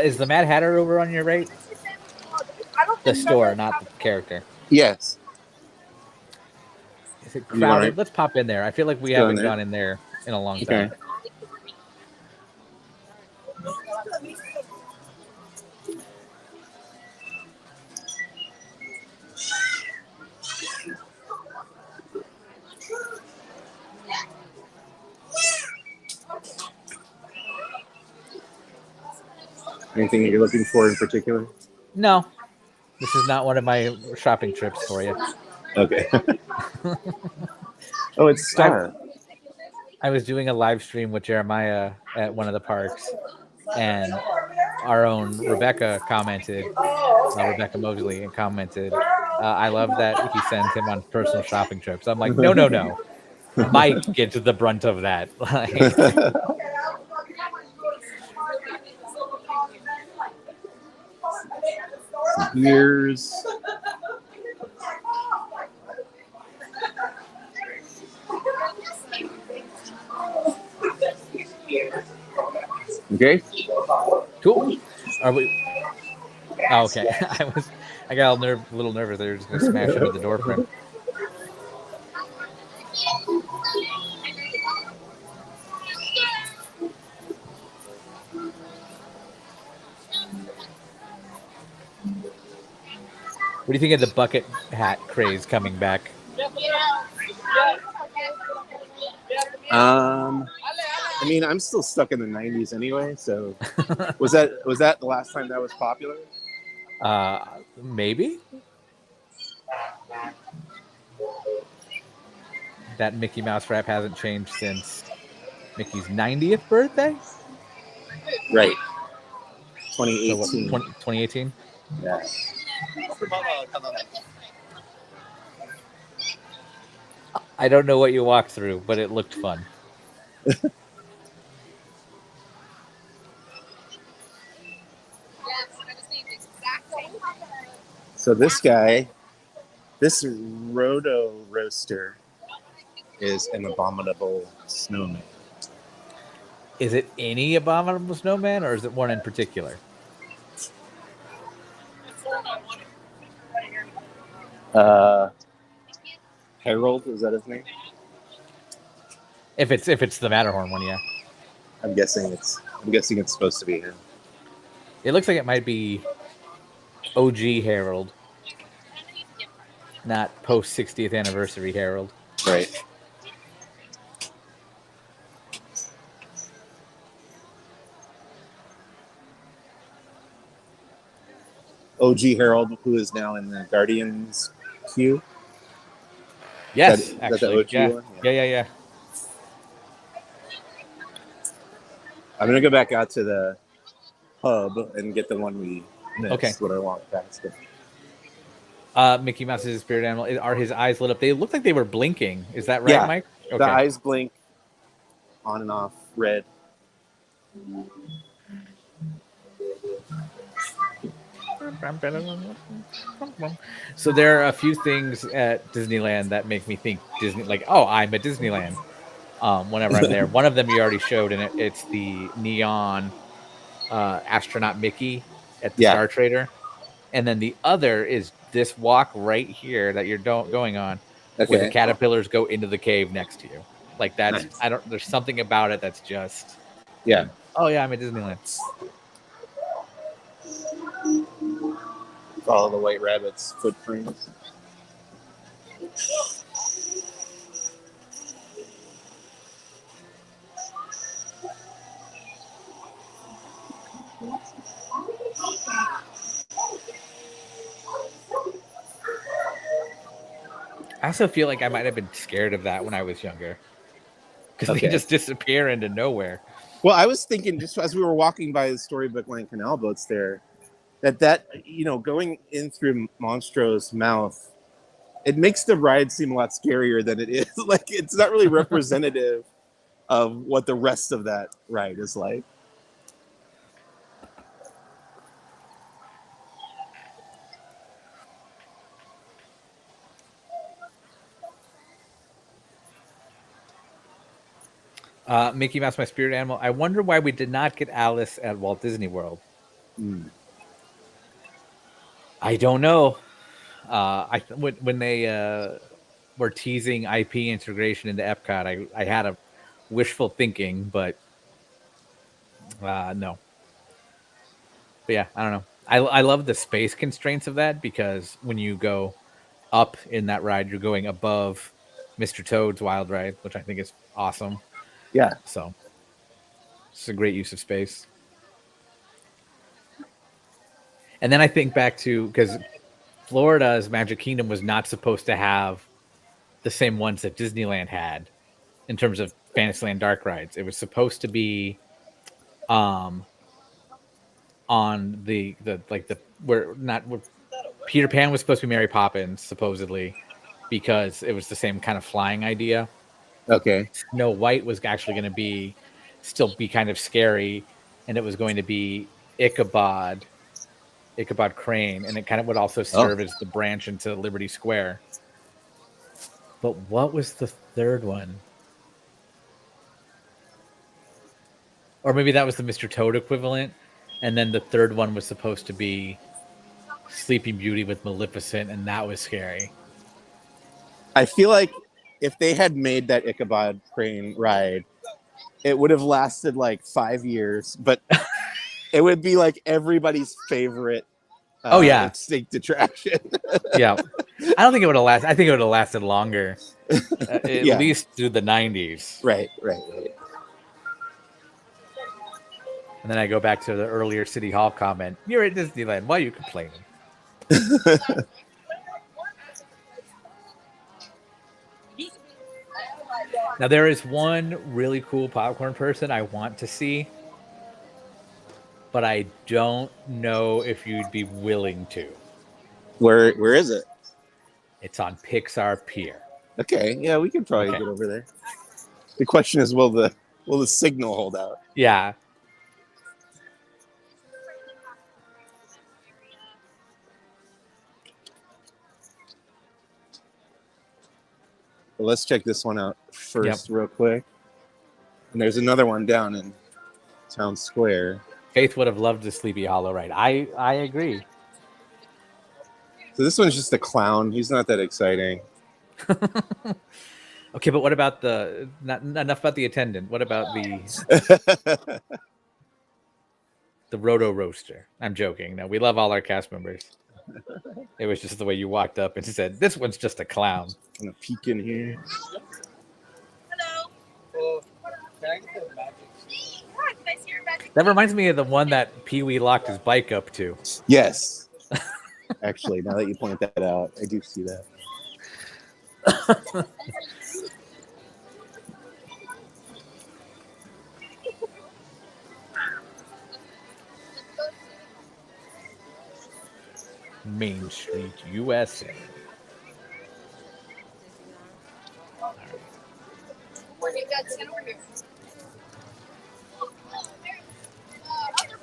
Is the Mad Hatter over on your right? The store, not the character. Yes. Is it crowded? Let's pop in there. I feel like we haven't gone in there in a long time. Anything you're looking for in particular? No. This is not one of my shopping trips for you. Okay. Oh, it's Star. I was doing a live stream with Jeremiah at one of the parks, and our own Rebecca commented, Rebecca Mosley, and commented, I love that he sends him on personal shopping trips. I'm like, no. Mike gets the brunt of that. Years. Okay. Cool. Are we? Oh, okay. I got a little nervous. They were just gonna smash into the door frame. What do you think of the bucket hat craze coming back? I mean, I'm still stuck in the 90s anyway, so was that the last time that was popular? Maybe. That Mickey Mouse wrap hasn't changed since Mickey's 90th birthday? Right. 2018. So 2018? Yeah. I don't know what you walked through, but it looked fun. So this Roto Roaster is an abominable snowman. Is it any Abominable Snowman, or is it one in particular? Harold, is that his name? If it's the Matterhorn one, yeah. I'm guessing it's supposed to be him. It looks like it might be OG Harold, not post 60th anniversary Harold. Right. OG Harold, who is now in the Guardians queue. Yes, Is that actually. the OG Yeah. one? Yeah. I'm gonna go back out to the hub and get the one we missed. Okay. What I want past it. Mickey Mouse's spirit animal. Are his eyes lit up? They look like they were blinking. Is that right, Yeah. Mike? Okay. The eyes blink on and off red. So there are a few things at Disneyland that make me think Disney, like, oh, I'm at Disneyland. Whenever I'm there, one of them you already showed, and it's the neon astronaut Mickey at the Star Trader, and then the other is this walk right here that you're going on, where the caterpillars go into the cave next to you. Like that's Nice. There's something about it that's just oh yeah, I'm at Disneyland. Follow the white rabbit's footprints. I also feel like I might have been scared of that when I was younger, because they just disappear into nowhere. Well, I was thinking just as we were walking by the Storybook Land canal boats there, that going in through Monstro's mouth, it makes the ride seem a lot scarier than it is. Like it's not really representative of what the rest of that ride is like. Mickey Mouse, my spirit animal. I wonder why we did not get Alice at Walt Disney World. I don't know. When they were teasing IP integration into Epcot, I had a wishful thinking, but no. But yeah, I don't know. I love the space constraints of that, because when you go up in that ride, you're going above Mr. Toad's Wild Ride, which I think is awesome. Yeah. So it's a great use of space. And then I think back to, because Florida's Magic Kingdom was not supposed to have the same ones that Disneyland had in terms of Fantasyland dark rides. It was supposed to be on the where Peter Pan was supposed to be Mary Poppins, supposedly, because it was the same kind of flying idea. Okay. Snow White was actually going to still be kind of scary, and it was going to be Ichabod Crane, and it kind of would also serve as the branch into Liberty Square. But what was the third one? Or maybe that was the Mr. Toad equivalent, and then the third one was supposed to be Sleeping Beauty with Maleficent, and that was scary. I feel like if they had made that Ichabod Crane ride, it would have lasted like 5 years, but it would be like everybody's favorite extinct attraction. Yeah. I don't think it would have lasted. I think it would have lasted longer. At least through the 90s. Right. And then I go back to the earlier City Hall comment. You're at Disneyland. Why are you complaining? Now, there is one really cool popcorn person I want to see, but I don't know if you'd be willing to. Where is it? It's on Pixar Pier. Okay, yeah, we could probably get over there. The question is, will the signal hold out? Yeah. Well, let's check this one out first, real quick. And there's another one down in Town Square. Faith would have loved the Sleepy Hollow ride. I agree. So this one's just a clown. He's not that exciting. Okay, but what about not enough about the attendant? What about the Roto Roaster? I'm joking. No, we love all our cast members. It was just the way you walked up and said, "This one's just a clown." I'm gonna peek in here. Hello. Can I get the magic? Yeah, can I see your magic? That reminds me of the one that Pee Wee locked his bike up to. Yes. Actually, now that you point that out, I do see that. Main Street, USA.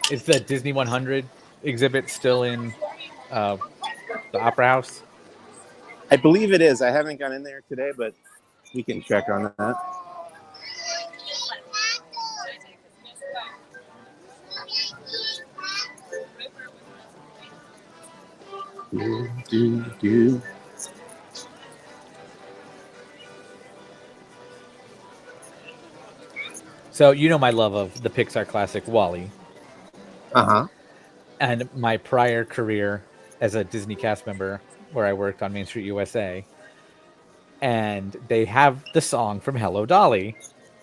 Is the Disney 100 exhibit still in the Opera House? I believe it is. I haven't gone in there today, but we can check on that. Do. So you know my love of the Pixar classic WallE, Uh-huh. and my prior career as a Disney cast member where I worked on Main Street USA, and they have the song from Hello Dolly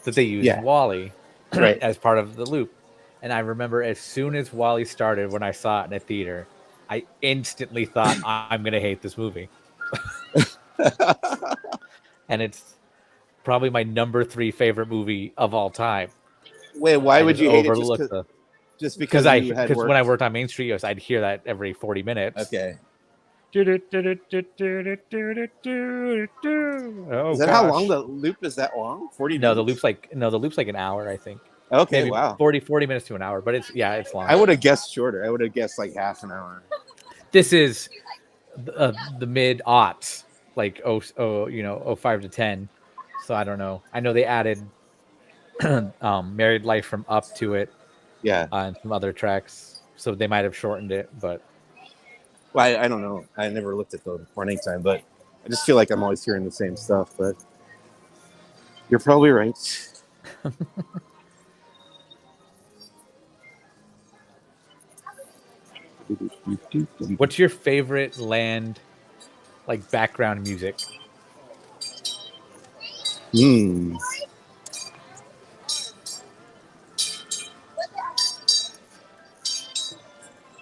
that they use in WallE Right. as part of the loop. And I remember as soon as WallE started, when I saw it in a theater, I instantly thought, I'm going to hate this movie. And it's probably my number 3 favorite movie of all time. Wait, why would you hate it? Just because when I worked on Main Street USA, I'd hear that every 40 minutes. Okay. Oh, Is that how long the loop is? That long? 40 No, minutes? the loop's like an hour, I think. Okay, Maybe wow. 40 minutes to an hour, but it's long. I would have guessed shorter. I would have guessed like half an hour. This is the mid-aughts, like 05 to 10. So I don't know. I know they added Married Life from Up to it. Yeah. And some other tracks. So they might have shortened it, but Well, I don't know. I never looked at the running time, but I just feel like I'm always hearing the same stuff. But you're probably right. What's your favorite land, like background music?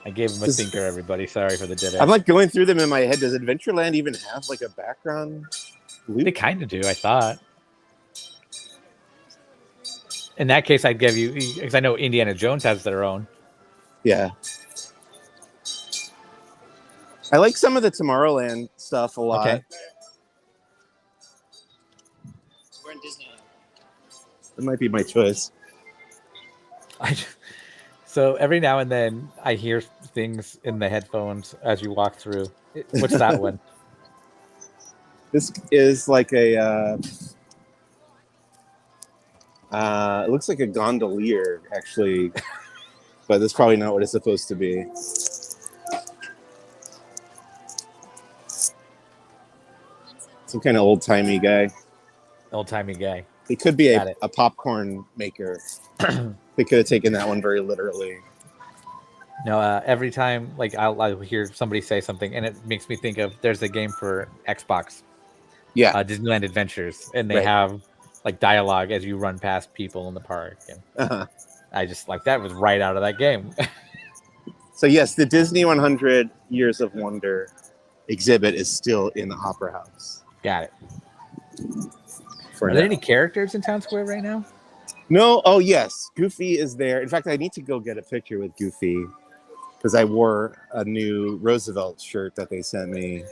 I gave him a thinker, everybody. Sorry for the dead air. I'm like going through them in my head. Does Adventureland even have like a background loop? They kind of do, I thought. In that case, I'd give you, because I know Indiana Jones has their own. Yeah. I like some of the Tomorrowland stuff a lot. Okay. We're in Disneyland. It might be my choice. So every now and then I hear things in the headphones as you walk through. What's that one? This is like a it looks like a gondolier actually, but that's probably not what it's supposed to be. Some kind of old-timey guy. Old-timey guy. He could be a popcorn maker. They could have taken that one very literally. No, every time like I'll hear somebody say something, and it makes me think of there's a game for Xbox, Disneyland Adventures, and they have like dialogue as you run past people in the park, and I just like that was right out of that game. So yes, the Disney 100 Years of Wonder exhibit is still in the Opera House. Got it. Are there any characters in Town Square right now? No. Oh, yes. Goofy is there. In fact, I need to go get a picture with Goofy because I wore a new Roosevelt shirt that they sent me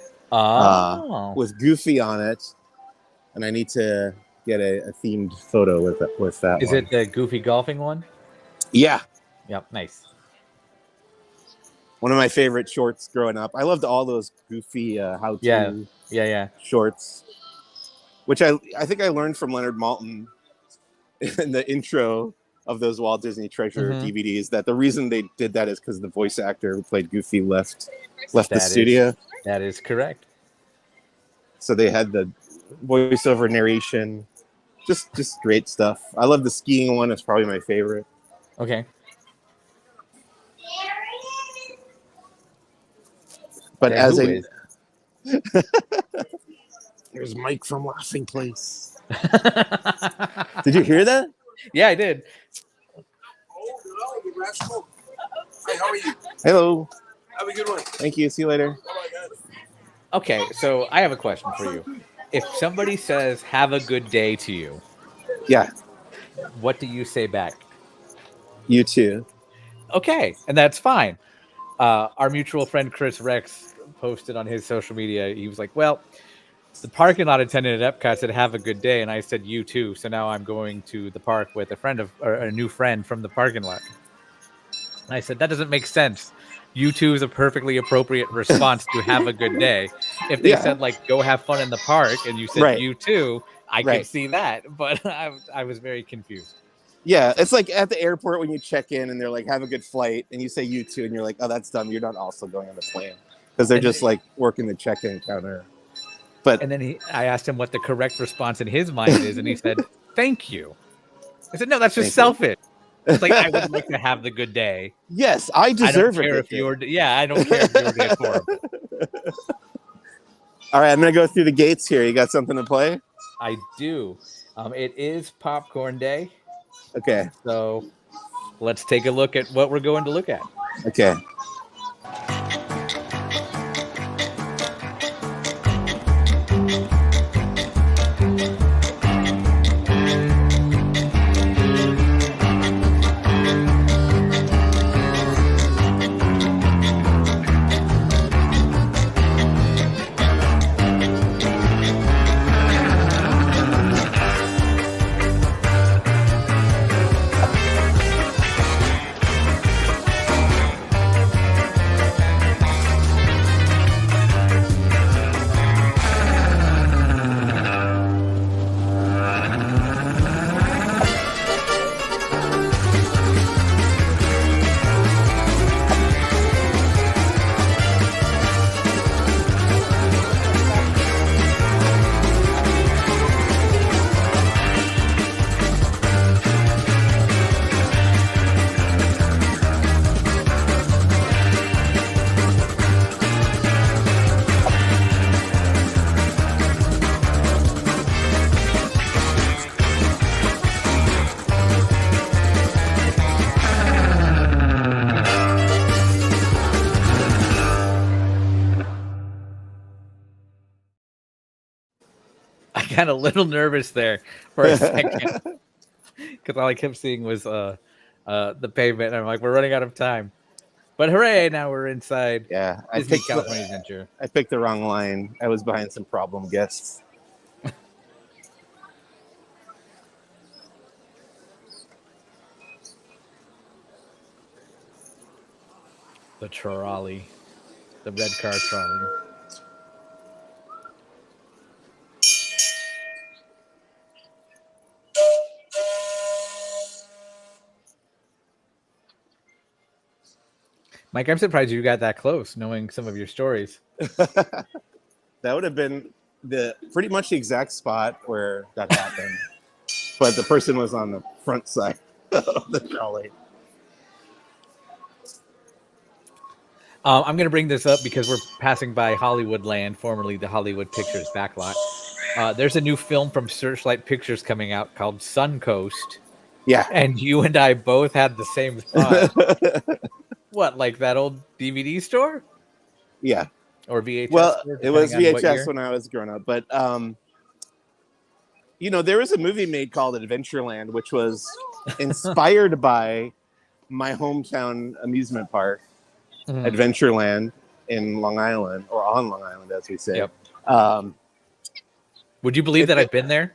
with Goofy on it, and I need to get a themed photo with that. Is it the Goofy golfing one? Yeah. Yep. Nice. One of my favorite shorts growing up. I loved all those Goofy how-to shorts, which I think I learned from Leonard Maltin in the intro of those Walt Disney Treasure Mhm. DVDs that the reason they did that is because the voice actor who played Goofy left the That is- studio. That is correct. So they had the voiceover narration. Just great stuff. I love the skiing one. It's probably my favorite. Okay. But Yeah, as who a is? there's Mike from Laughing Place. Did you hear that? Yeah, I did. Hi, how are you? Hello. Have a good one. Thank you. See you later. Okay, so I have a question for you. If somebody says "Have a good day" to you, Yeah. what do you say back? You too. Okay, and that's fine. Our mutual friend Chris Rex posted on his social media. He was like, "Well, the parking lot attendant at Epcot said have a good day," and I said you too. So now I'm going to the park with a new friend from the parking lot. And I said that doesn't make sense. You too is a perfectly appropriate response to have a good day. If they Yeah. said like go have fun in the park and you said Right. you too, I Right. could see that, but I was very confused. Yeah, it's like at the airport when you check in and they're like, "Have a good flight," and you say "you too," and you're like, "Oh, that's dumb. You're not also going on the plane," because they're And just they- like working the check-in counter. But And then I asked him what the correct response in his mind is, and he said, "Thank you." I said, "No, that's just Thank you. selfish." It's like I would like to have the good day. yes, I I don't deserve care it. if you're I don't care if your day's horrible. All right, I'm gonna go through the gates here. You got something to play? I do. It is popcorn day, Okay. so let's take a look at what we're going to look at. Okay. I got a little nervous there for a second because all I kept seeing was the pavement, and I'm like, we're running out of time. But hooray! Now we're inside Yeah, Disney California Adventure. I picked the wrong line. I was behind some problem guests. The trolley, the red car trolley. Mike, I'm surprised you got that close, knowing some of your stories. That would have been pretty much the exact spot where that happened. But the person was on the front side of the trolley. I'm going to bring this up because we're passing by Hollywood Land, formerly the Hollywood Pictures backlot. There's a new film from Searchlight Pictures coming out called Suncoast. Yeah. And you and I both had the same thought. What, like that old DVD store? Yeah. Or VHS? Well, store, it was depending on what VHS year? when I was growing up. But, there was a movie made called Adventureland, which was inspired by my hometown amusement park, Mhm. Adventureland in Long Island, or on Long Island, as we say. Yep. Would you believe that I've been there?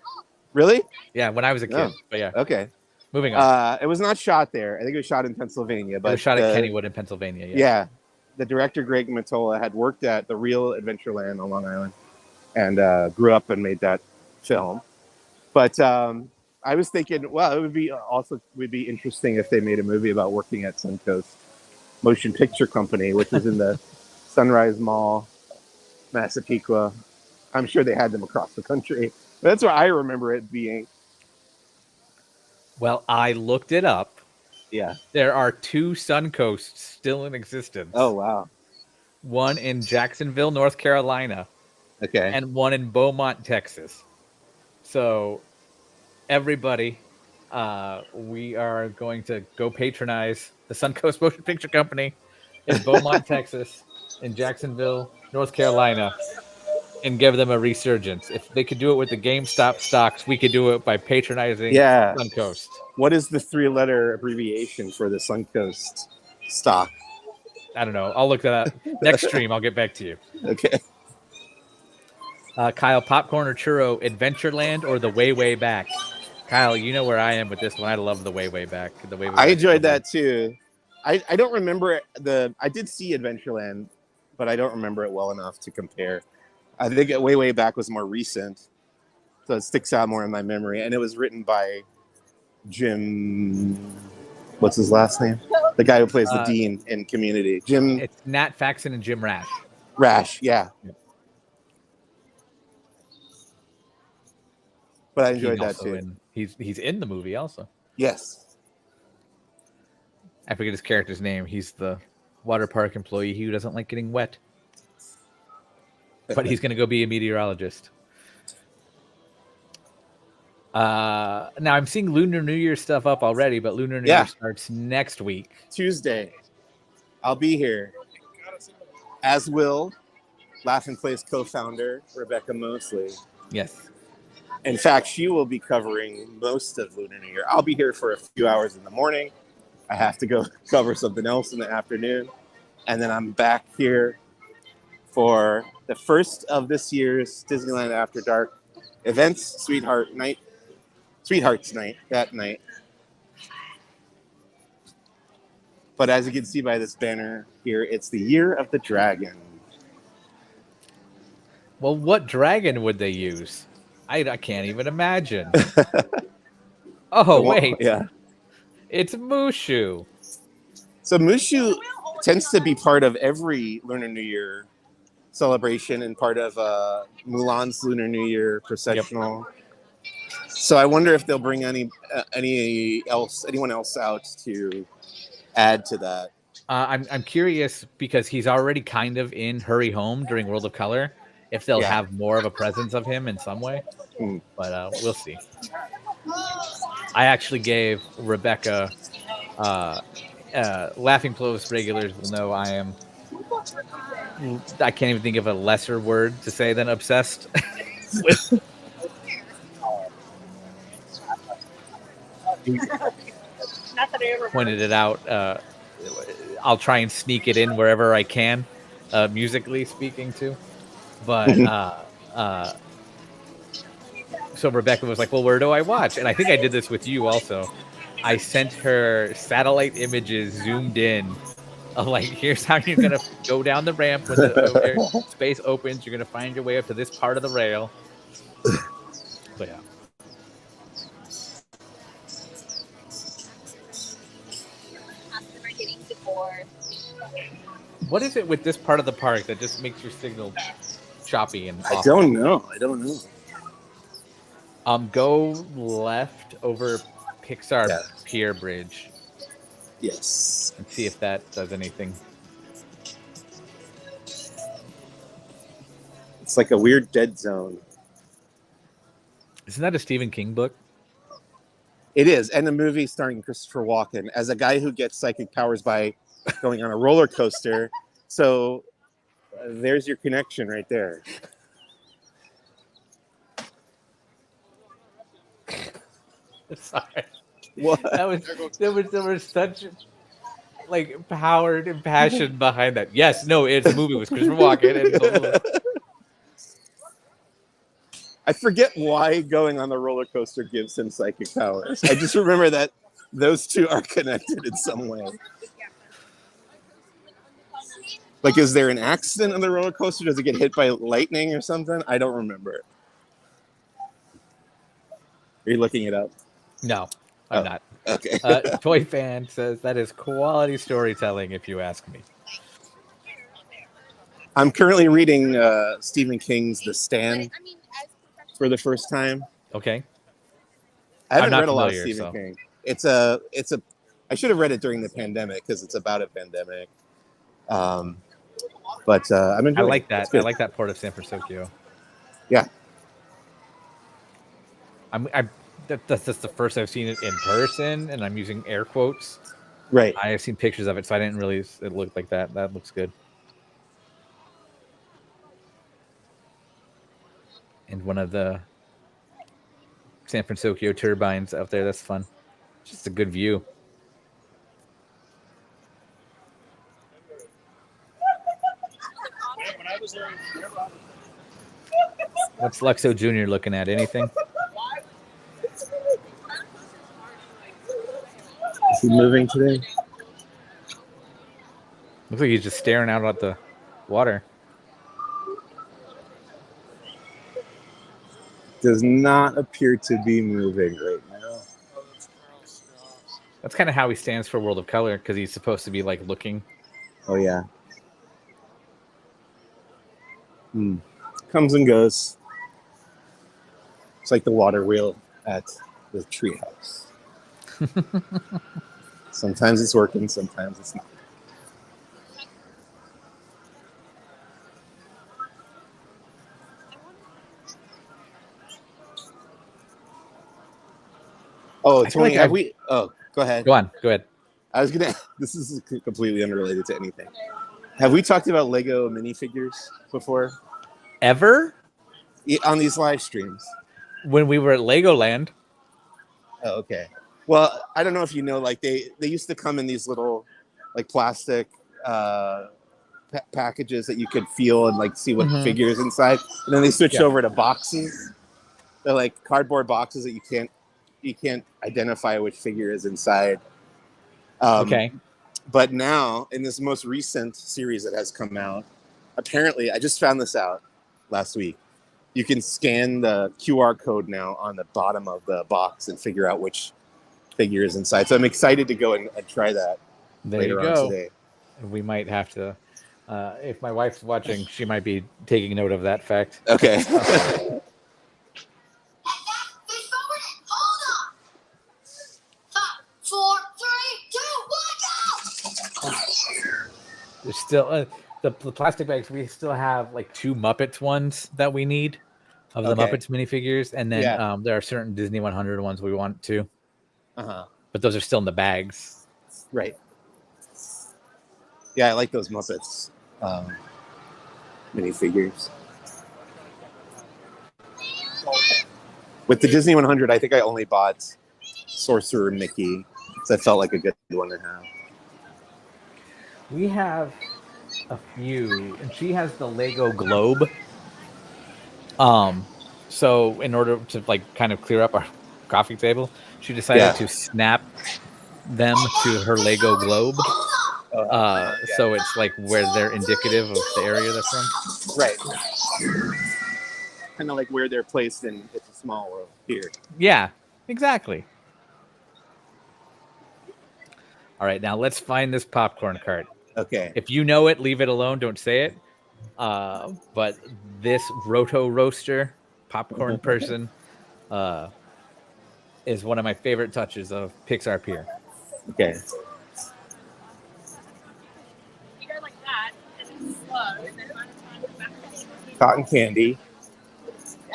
Really? Yeah, when I was a kid. No. But yeah, Okay. moving on. It was not shot there. I think it was shot in Pennsylvania. But It was shot at Kennywood in Pennsylvania. Yeah. Yeah. The director, Greg Mottola, had worked at the real Adventureland on Long Island and grew up and made that film. But I I was thinking, well, it would be interesting if they made a movie about working at Suncoast Motion Picture Company, which is in the Sunrise Mall, Massapequa. I'm sure they had them across the country. But that's where I remember it being. Well, I looked it up. Yeah. There are 2 Suncoasts still in existence. Oh, wow. One in Jacksonville, North Carolina, Okay. and one in Beaumont, Texas. So, everybody, we are going to go patronize the Suncoast Motion Picture Company in Beaumont, Texas, in Jacksonville, North Carolina, and give them a resurgence. If they could do it with the GameStop stocks, we could do it by patronizing Suncoast. What is the 3-letter abbreviation for the Suncoast stock? I don't know. I'll look that up. Next stream, I'll get back to you. Okay. Kyle, popcorn or churro, Adventureland or the Way Way Back? Kyle, you know where I am with this one. I love the Way Way Back. The Way Way I Back enjoyed that too. I don't remember I did see Adventureland, but I don't remember it well enough to compare. I think Way Way Back was more recent, so it sticks out more in my memory. And it was written by Jim. What's his last name? The guy who plays the dean in Community. Jim. It's Nat Faxon and Jim Rash. Rash, yeah. But I enjoyed that too. He's in the movie also. Yes. I forget his character's name. He's the water park employee who doesn't like getting wet. But he's going to go be a meteorologist. Now I'm seeing Lunar New Year stuff up already, but Lunar New Year starts next week. Tuesday. I'll be here. As will Laughing Place co-founder Rebecca Mosley. Yes. In fact, she will be covering most of Lunar New Year. I'll be here for a few hours in the morning. I have to go cover something else in the afternoon. And then I'm back here for the first of this year's Disneyland After Dark events, Sweethearts Night, that night. But as you can see by this banner here, it's the Year of the Dragon. Well, what dragon would they use? I can't even imagine. Oh, wait. Yeah. It's Mushu. So Mushu tends to be part of every Lunar New Year celebration and part of Mulan's Lunar New Year processional. Yep. So I wonder if they'll bring anyone else out to add to that. I'm curious because he's already kind of in Hurry Home during World of Color. If they'll have more of a presence of him in some way, but we'll see. I actually gave Rebecca, Laughing Place regulars will know I can't even think of a lesser word to say than obsessed. Pointed it out. I'll try and sneak it in wherever I can, musically speaking too. But so Rebecca was like, well, where do I watch? And I think I did this with you also. I sent her satellite images zoomed in of like, here's how you're going to go down the ramp when the space opens. You're going to find your way up to this part of the rail. But yeah. What is it with this part of the park that just makes your signal choppy and awful? I don't know. Go left over Pixar Pier Bridge. Yes. And see if that does anything. It's like a weird dead zone. Isn't that a Stephen King book? It is. And a movie starring Christopher Walken as a guy who gets psychic powers by going on a roller coaster. So there's your connection right there. Sorry. What? There was such like powered and passion behind that. Yes, no, it's a movie with Christopher Walken. And I forget why going on the roller coaster gives him psychic powers. I just remember that those two are connected in some way. Like, is there an accident on the roller coaster? Does it get hit by lightning or something? I don't remember. Are you looking it up? No, I'm Oh. not. Okay. Toy Fan says that is quality storytelling, if you ask me. I'm currently reading Stephen King's The Stand for the first time. Okay. I haven't not read a lot of familiar, Stephen so. King. It's a. I should have read it during the pandemic because it's about a pandemic. But I'm enjoying I like it. that. It's good. I like that Port of San Francisco. Yeah. That's the first I've seen it in person, and I'm using air quotes. Right. I have seen pictures of it, so I didn't really. It looked like that. That looks good. And one of the San Francisco turbines out there. That's fun. Just a good view. When I was there, What's Luxo Jr. looking at? Anything? Is he moving today? Looks like he's just staring out at the water. Does not appear to be moving right now. That's kind of how he stands for World of Color, because he's supposed to be like looking. Oh yeah. Comes and goes. It's like the water wheel at the treehouse. Sometimes it's working, sometimes it's not. Oh, I feel Tony, like have I've- we? Oh, go ahead. Go on. Go ahead. I was gonna. This is completely unrelated to anything. Have we talked about Lego minifigures before Ever? on these live streams? When we were at Legoland. Oh, okay. Well, I don't know if you know, like they used to come in these little, like plastic packages that you could feel and like see what figures inside, and then they switched over to boxes. They're like cardboard boxes that you can't identify which figure is inside. Okay. But now, in this most recent series that has come out, apparently, I just found this out last week. You can scan the QR code now on the bottom of the box and figure out which figure is inside. So I'm excited to go and try that later on today. We might have to. If my wife's watching, she might be taking note of that fact. Okay. There's still the plastic bags. We still have like 2 Muppets ones that we need of the Muppets minifigures, and then there are certain Disney 100 ones we want to. But those are still in the bags. Right. Yeah, I like those Muppets minifigures. With the Disney 100, I think I only bought Sorcerer Mickey, because I felt like a good one to have. We have a few, and she has the Lego globe. So in order to like kind of clear up our coffee table, she decided to snap them to her Lego globe. So it's like where they're indicative of the area they're from. Right. Kind of like where they're placed in It's a Small World here. Yeah, exactly. All right, now let's find this popcorn cart. Okay. If you know it, leave it alone. Don't say it. But this Roto Roaster popcorn person is one of my favorite touches of Pixar Pier. Okay. You go like that, and it's slow, and then by the time the back Cotton candy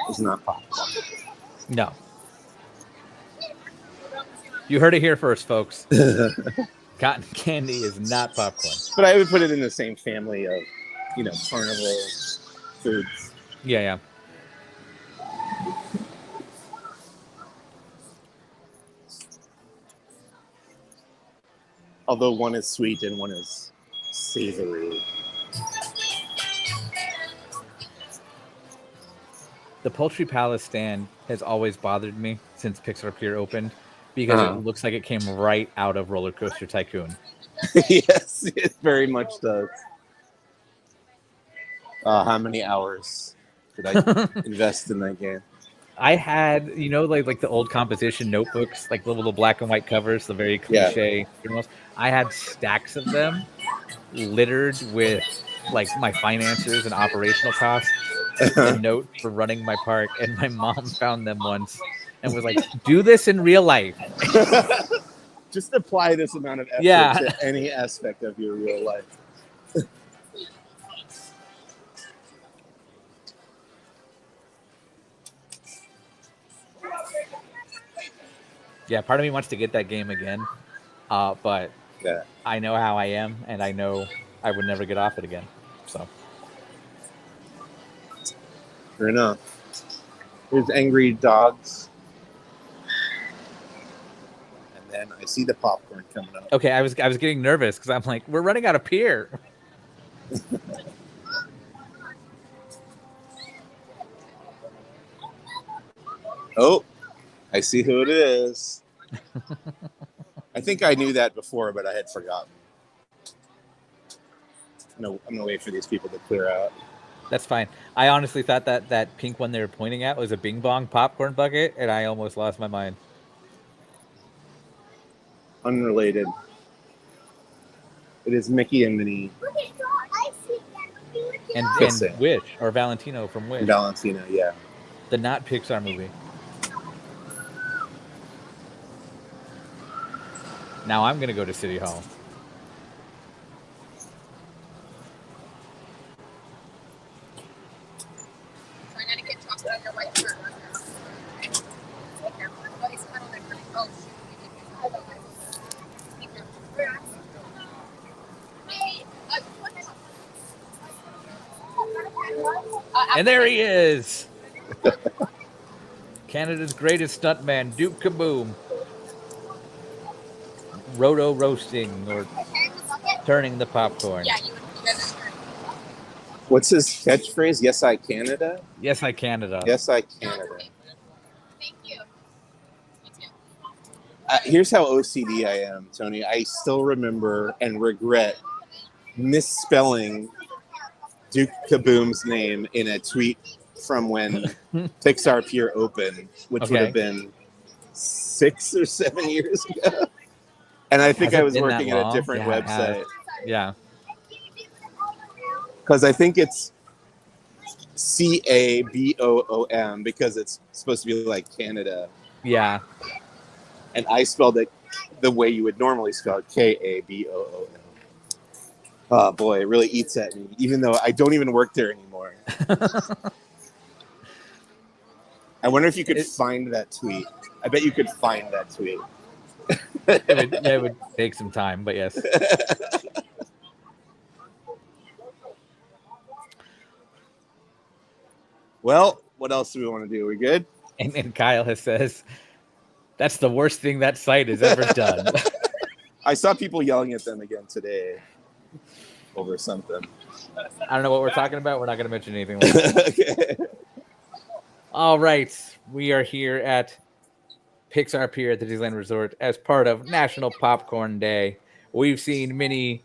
is not popcorn. No. You heard it here first, folks. Cotton candy is not popcorn. But I would put it in the same family of, carnival foods. Yeah. Although one is sweet and one is savory. The Poultry Palace stand has always bothered me since Pixar Pier opened because it looks like it came right out of Roller Coaster Tycoon. Yes, it very much does. How many hours did I invest in that game? I had, like the old composition notebooks, like the little black and white covers, the very Yeah. cliche journals. I had stacks of them littered with like my finances and operational costs and notes for running my park. And my mom found them once and was like, do this in real life. Just apply this amount of effort Yeah. to any aspect of your real life. Yeah, part of me wants to get that game again. But Yeah. I know how I am, and I know I would never get off it again. So Fair enough. There's angry dogs. And then I see the popcorn coming up. okay, I was getting nervous because I'm like, we're running out of pier. Oh, I see who it is. I think I knew that before, but I had forgotten. No, I'm gonna wait for these people to clear out. That's fine. I honestly thought that pink one they were pointing at was a Bing Bong popcorn bucket, and I almost lost my mind. Unrelated. It is Mickey and Minnie. And Kissing. Wish, or Valentino from Wish, Valentina, yeah. the not Pixar movie. Now I'm gonna go to City Hall. Try not to get chocolate on your white shirt. Oh, it's kind of like, oh, shoot. And there he is. Canada's greatest stuntman, Duke Kaboom. Roto roasting or turning the popcorn. Yeah, you guys are What's his catchphrase? Yes, I Canada? Yes, I Canada. Yes, I Canada. Thank you. You too. Here's how OCD I am, Tony. I still remember and regret misspelling Duke Kaboom's name in a tweet from when Pixar Pier opened, which would have been 6 or 7 years ago. And I think Has I it was been that working at a long? different Yeah, it has. website. Yeah. Because I think it's Caboom because it's supposed to be like Canada. Yeah. And I spelled it the way you would normally spell it, Kaboom. Oh boy, it really eats at me, even though I don't even work there anymore. I wonder if you could find that tweet. I bet you could find that tweet. It would take some time, but yes. Well, what else do we want to do? We good? And Kyle says, that's the worst thing that site has ever done. I saw people yelling at them again today over something. I don't know what we're talking about. We're not going to mention anything. Okay. All right. We are here at Pixar Pier at the Disneyland Resort as part of National Popcorn Day. We've seen many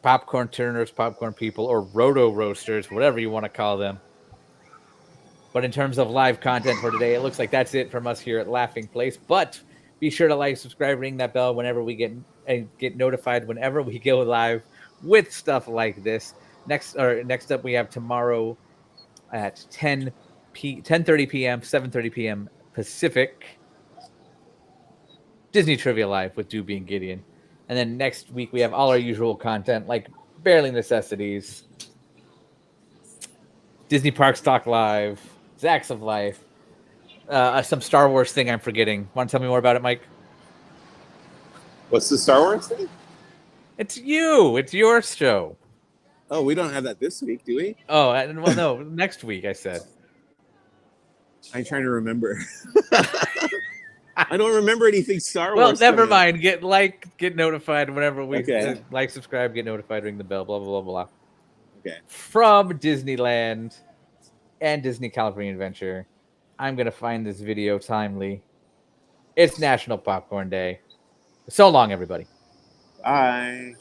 popcorn turners, popcorn people, or roto roasters, whatever you want to call them. But in terms of live content for today, it looks like that's it from us here at Laughing Place. But be sure to like, subscribe, ring that bell whenever we get notified whenever we go live with stuff like this. Next up, we have tomorrow at 10:30 p.m., 7:30 p.m. Pacific. Disney Trivia Live with Doobie and Gideon. And then next week, we have all our usual content, like Barely Necessities, Disney Parks Talk Live, Zacks of Life, some Star Wars thing I'm forgetting. Want to tell me more about it, Mike? What's the Star Wars thing? It's you. It's your show. Oh, we don't have that this week, do we? Oh, well, no, next week, I said. I'm trying to remember. I don't remember anything Star Wars. Well, never coming. mind. Get notified whenever we Okay. like, subscribe, get notified, ring the bell, blah, blah, blah, blah. Okay. From Disneyland and Disney California Adventure, I'm going to find this video timely. It's National Popcorn Day. So long, everybody. Bye.